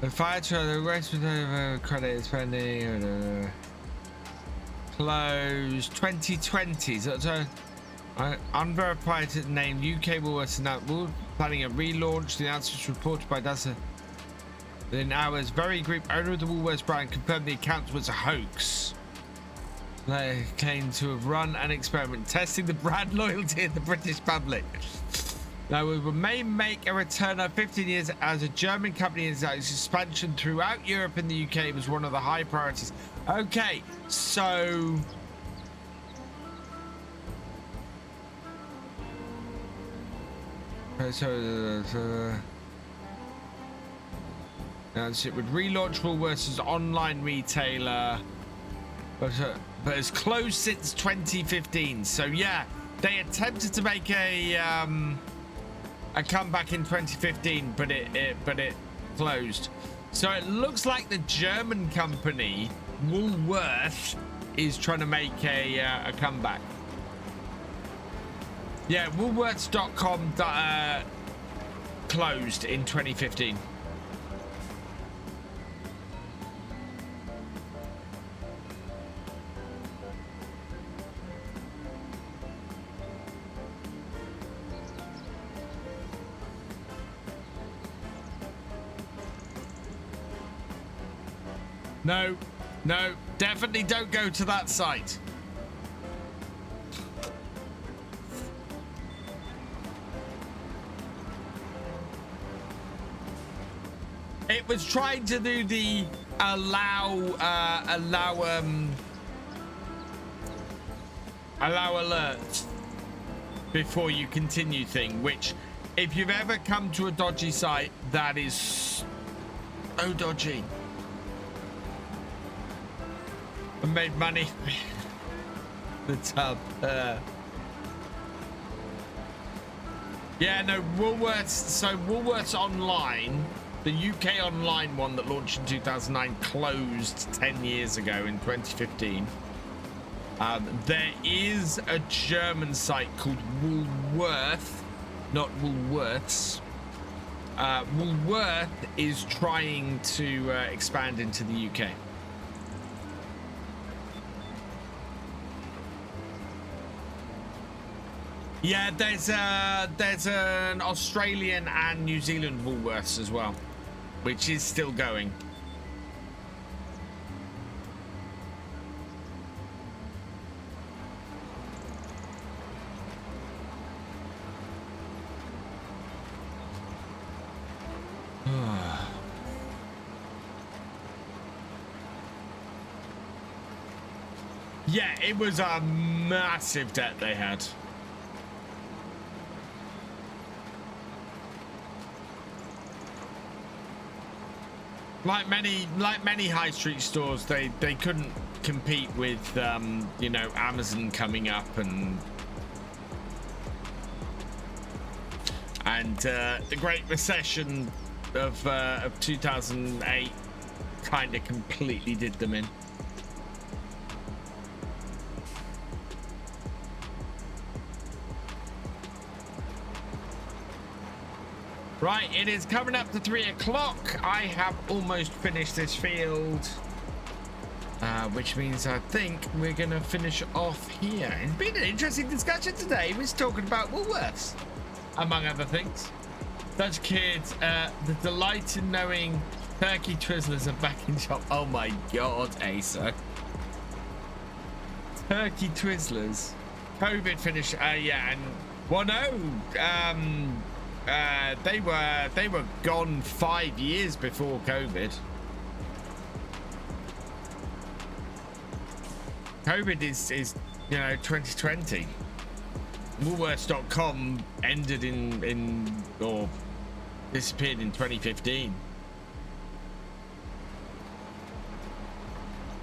The fire trial, the rest of the credit is pending. Closed 2020. So unverified name UK Woolworths announced planning a relaunch. The announcement was reported by Dasa. Within hours, Very Group, owner of the Woolworths brand, confirmed the account was a hoax. They claimed to have run an experiment testing the brand loyalty of the British public. Now, we may make a return of 15 years as a German company. Its expansion throughout Europe and the UK was one of the high priorities. Okay, so... it would relaunch Woolworths as online retailer, but it's closed since 2015. So yeah, they attempted to make a comeback in 2015, but it closed. So it looks like the German company Woolworth is trying to make a comeback. Yeah, Woolworths.com closed in 2015. No, no, definitely don't go to that site. It was trying to do the allow alerts before you continue thing, which if you've ever come to a dodgy site, that is so dodgy. I made money. The tub. Yeah, no, Woolworths. So Woolworths Online, the UK online one that launched in 2009, closed 10 years ago in 2015. There is a German site called Woolworth, not Woolworths. Woolworth is trying to expand into the UK. Yeah, there's an Australian and New Zealand Woolworths as well, which is still going. Yeah, it was a massive debt they had. Like many high street stores, they couldn't compete with you know, Amazon coming up and the Great Recession of 2008 kind of completely did them in. Right, it is coming up to 3 o'clock. I have almost finished this field, which means I think we're going to finish off here. It's been an interesting discussion today. We're talking about Woolworths, among other things. Dutch kids, the delight in knowing turkey twizzlers are back in shop. Oh my God, Asa. Turkey twizzlers. COVID finished, yeah, and well, no, they were gone 5 years before COVID. COVID is you know, 2020. Woolworths.com ended in or disappeared in 2015.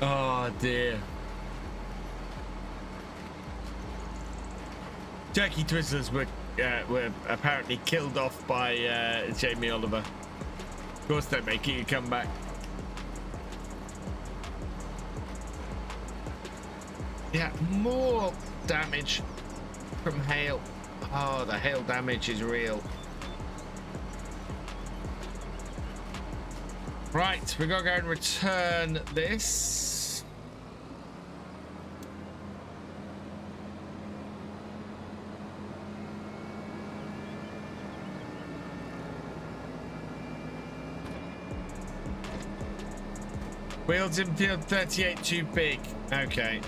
Oh dear. Turkey twizzlers were apparently killed off by Jamie Oliver. Of course they're making a comeback. Yeah, more damage from hail. Oh, the hail damage is real. Right, we're gonna go and return this. Wheels in field 38 too big. Okay.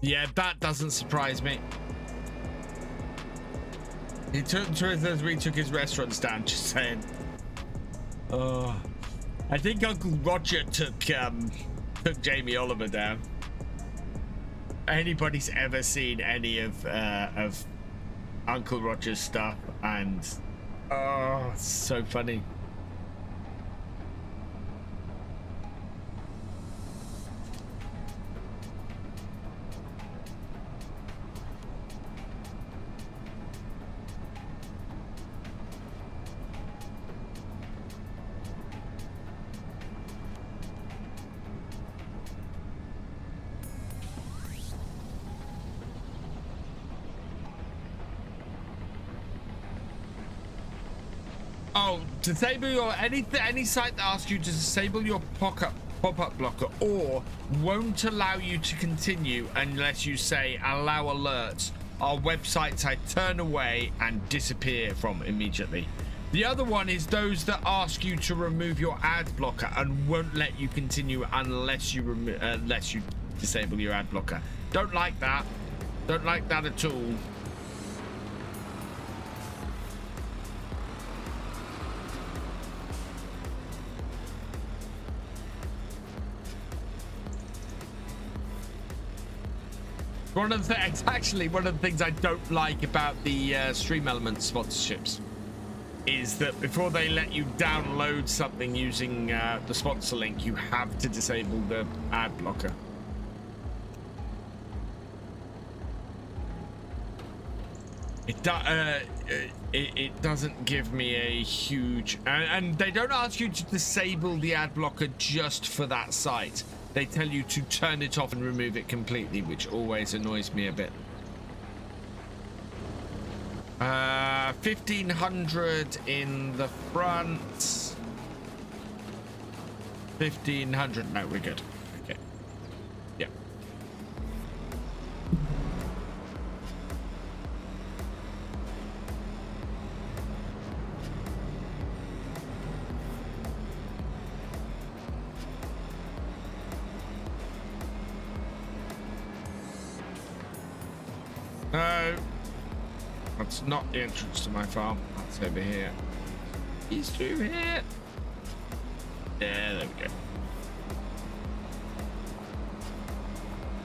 Yeah, that doesn't surprise me. He took Twizzlers, we took his restaurants down, just saying. Oh, I think Uncle Roger took Jamie Oliver down. Anybody's ever seen any of Uncle Roger's stuff, and oh, it's so funny. Oh, disable your any site that asks you to disable your pop-up blocker or won't allow you to continue unless you say allow alerts are websites I turn away and disappear from immediately. The other one is those that ask you to remove your ad blocker and won't let you continue unless you disable your ad blocker. Don't like that. Don't like that at all. One of the things, actually, one of the things I don't like about the Stream Elements sponsorships is that before they let you download something using the sponsor link, you have to disable the ad blocker. It doesn't give me a huge, and they don't ask you to disable the ad blocker just for that site. They tell you to turn it off and remove it completely, which always annoys me a bit. 1500 in the front. 1500. No, we're good. Okay. Yeah. No, that's not the entrance to my farm. That's over here. He's through here. Yeah, there we go.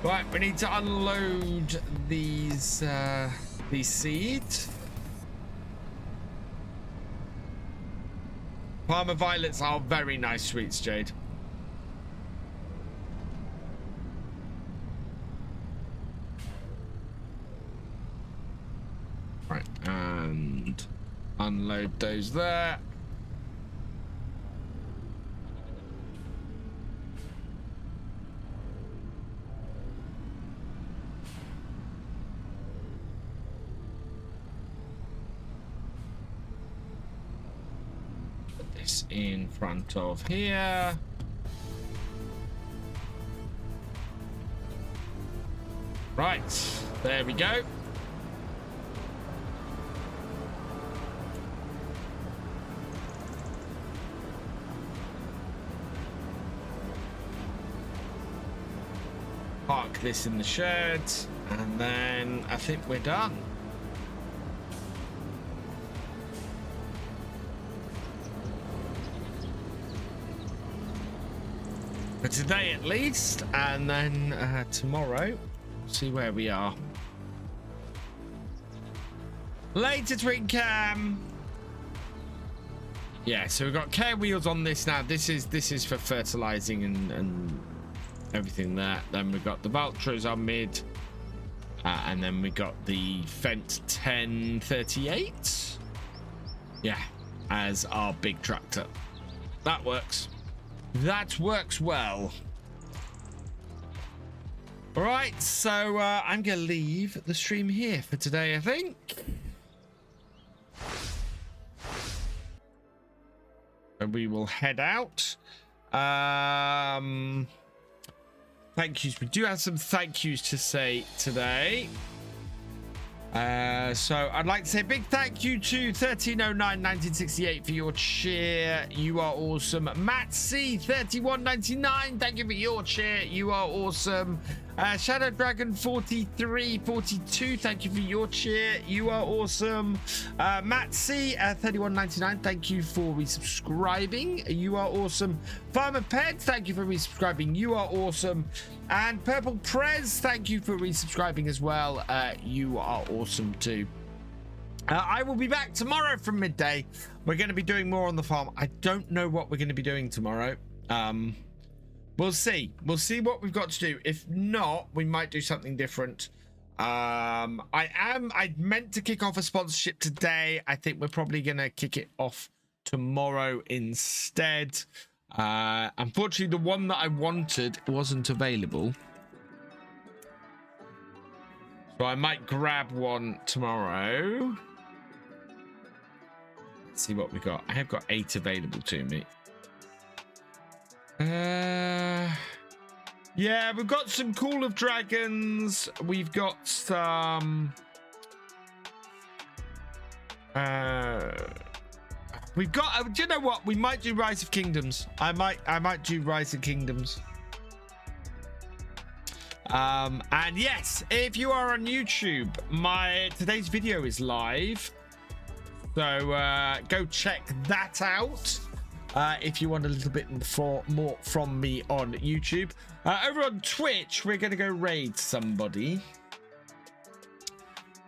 Right, we need to unload these seeds. Farmer violets are very nice sweets, Jade. Right, and unload those there. In front of here. Right, there we go. Park this in the shed, and then I think we're done. For today at least, and then tomorrow, see where we are. Later, Twin Cam. Yeah, so we've got care wheels on this now. This is for fertilizing and everything there. Then we've got the Valtras on mid, and then we got the Fent 1038. Yeah, as our big tractor. That works. That works well. All right, so I'm gonna leave the stream here for today, I think. And we will head out. Thank yous. We do have some thank yous to say today. So I'd like to say a big thank you to 1309-1968 for your cheer. You are awesome. Matt C 3199, thank you for your cheer. You are awesome. Shadow Dragon 4342, thank you for your cheer. You are awesome. Matt C 3199, thank you for resubscribing. You are awesome. Farmer Ped, thank you for resubscribing. You are awesome. And Purple Prez, thank you for resubscribing as well. You are awesome too. I will be back tomorrow from midday. We're going to be doing more on the farm. I don't know what we're going to be doing tomorrow. We'll see. We'll see what we've got to do. If not, we might do something different. I meant to kick off a sponsorship today. I think we're probably going to kick it off tomorrow instead. Unfortunately, the one that I wanted wasn't available. So I might grab one tomorrow. Let's see what we got. I have got 8 available to me. Yeah, we've got some Call of Dragons. We've got some we've got do you know what, we might do Rise of Kingdoms. I might do Rise of Kingdoms. And yes, if you are on YouTube, today's video is live, so go check that out. If you want a little bit more from me on YouTube. Over on Twitch, we're going to go raid somebody.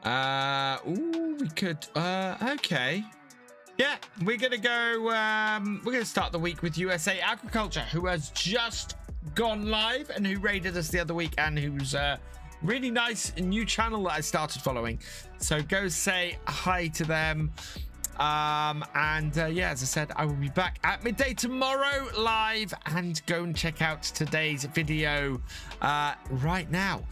Ooh, we could. Okay. Yeah, we're going to go. We're going to start the week with USA Agriculture, who has just gone live and who raided us the other week, and who's really nice new channel that I started following. So go say hi to them. Yeah, as I said, I will be back at midday tomorrow live, and go and check out today's video right now.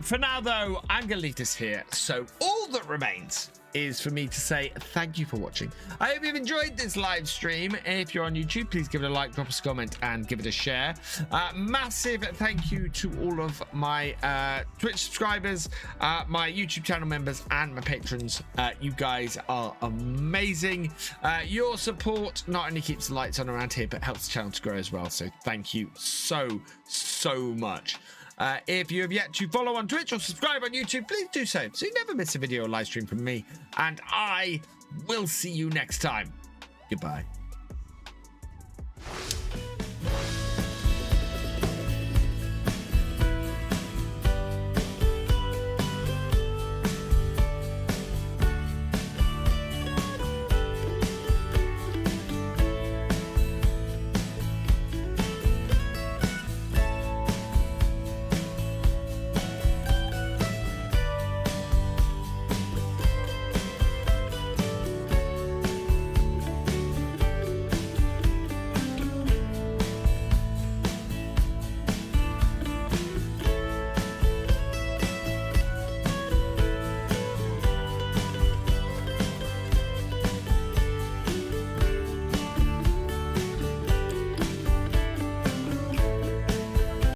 For now though, I'm gonna leave this here, so all that remains is for me to say thank you for watching. I hope you've enjoyed this live stream. If you're on YouTube, please give it a like, drop us a comment, and give it a share. Massive thank you to all of my Twitch subscribers, my YouTube channel members, and my patrons. You guys are amazing. Your support not only keeps the lights on around here, but helps the channel to grow as well, so thank you so much. If you have yet to follow on Twitch or subscribe on YouTube, please do so you never miss a video or live stream from me, and I will see you next time. Goodbye.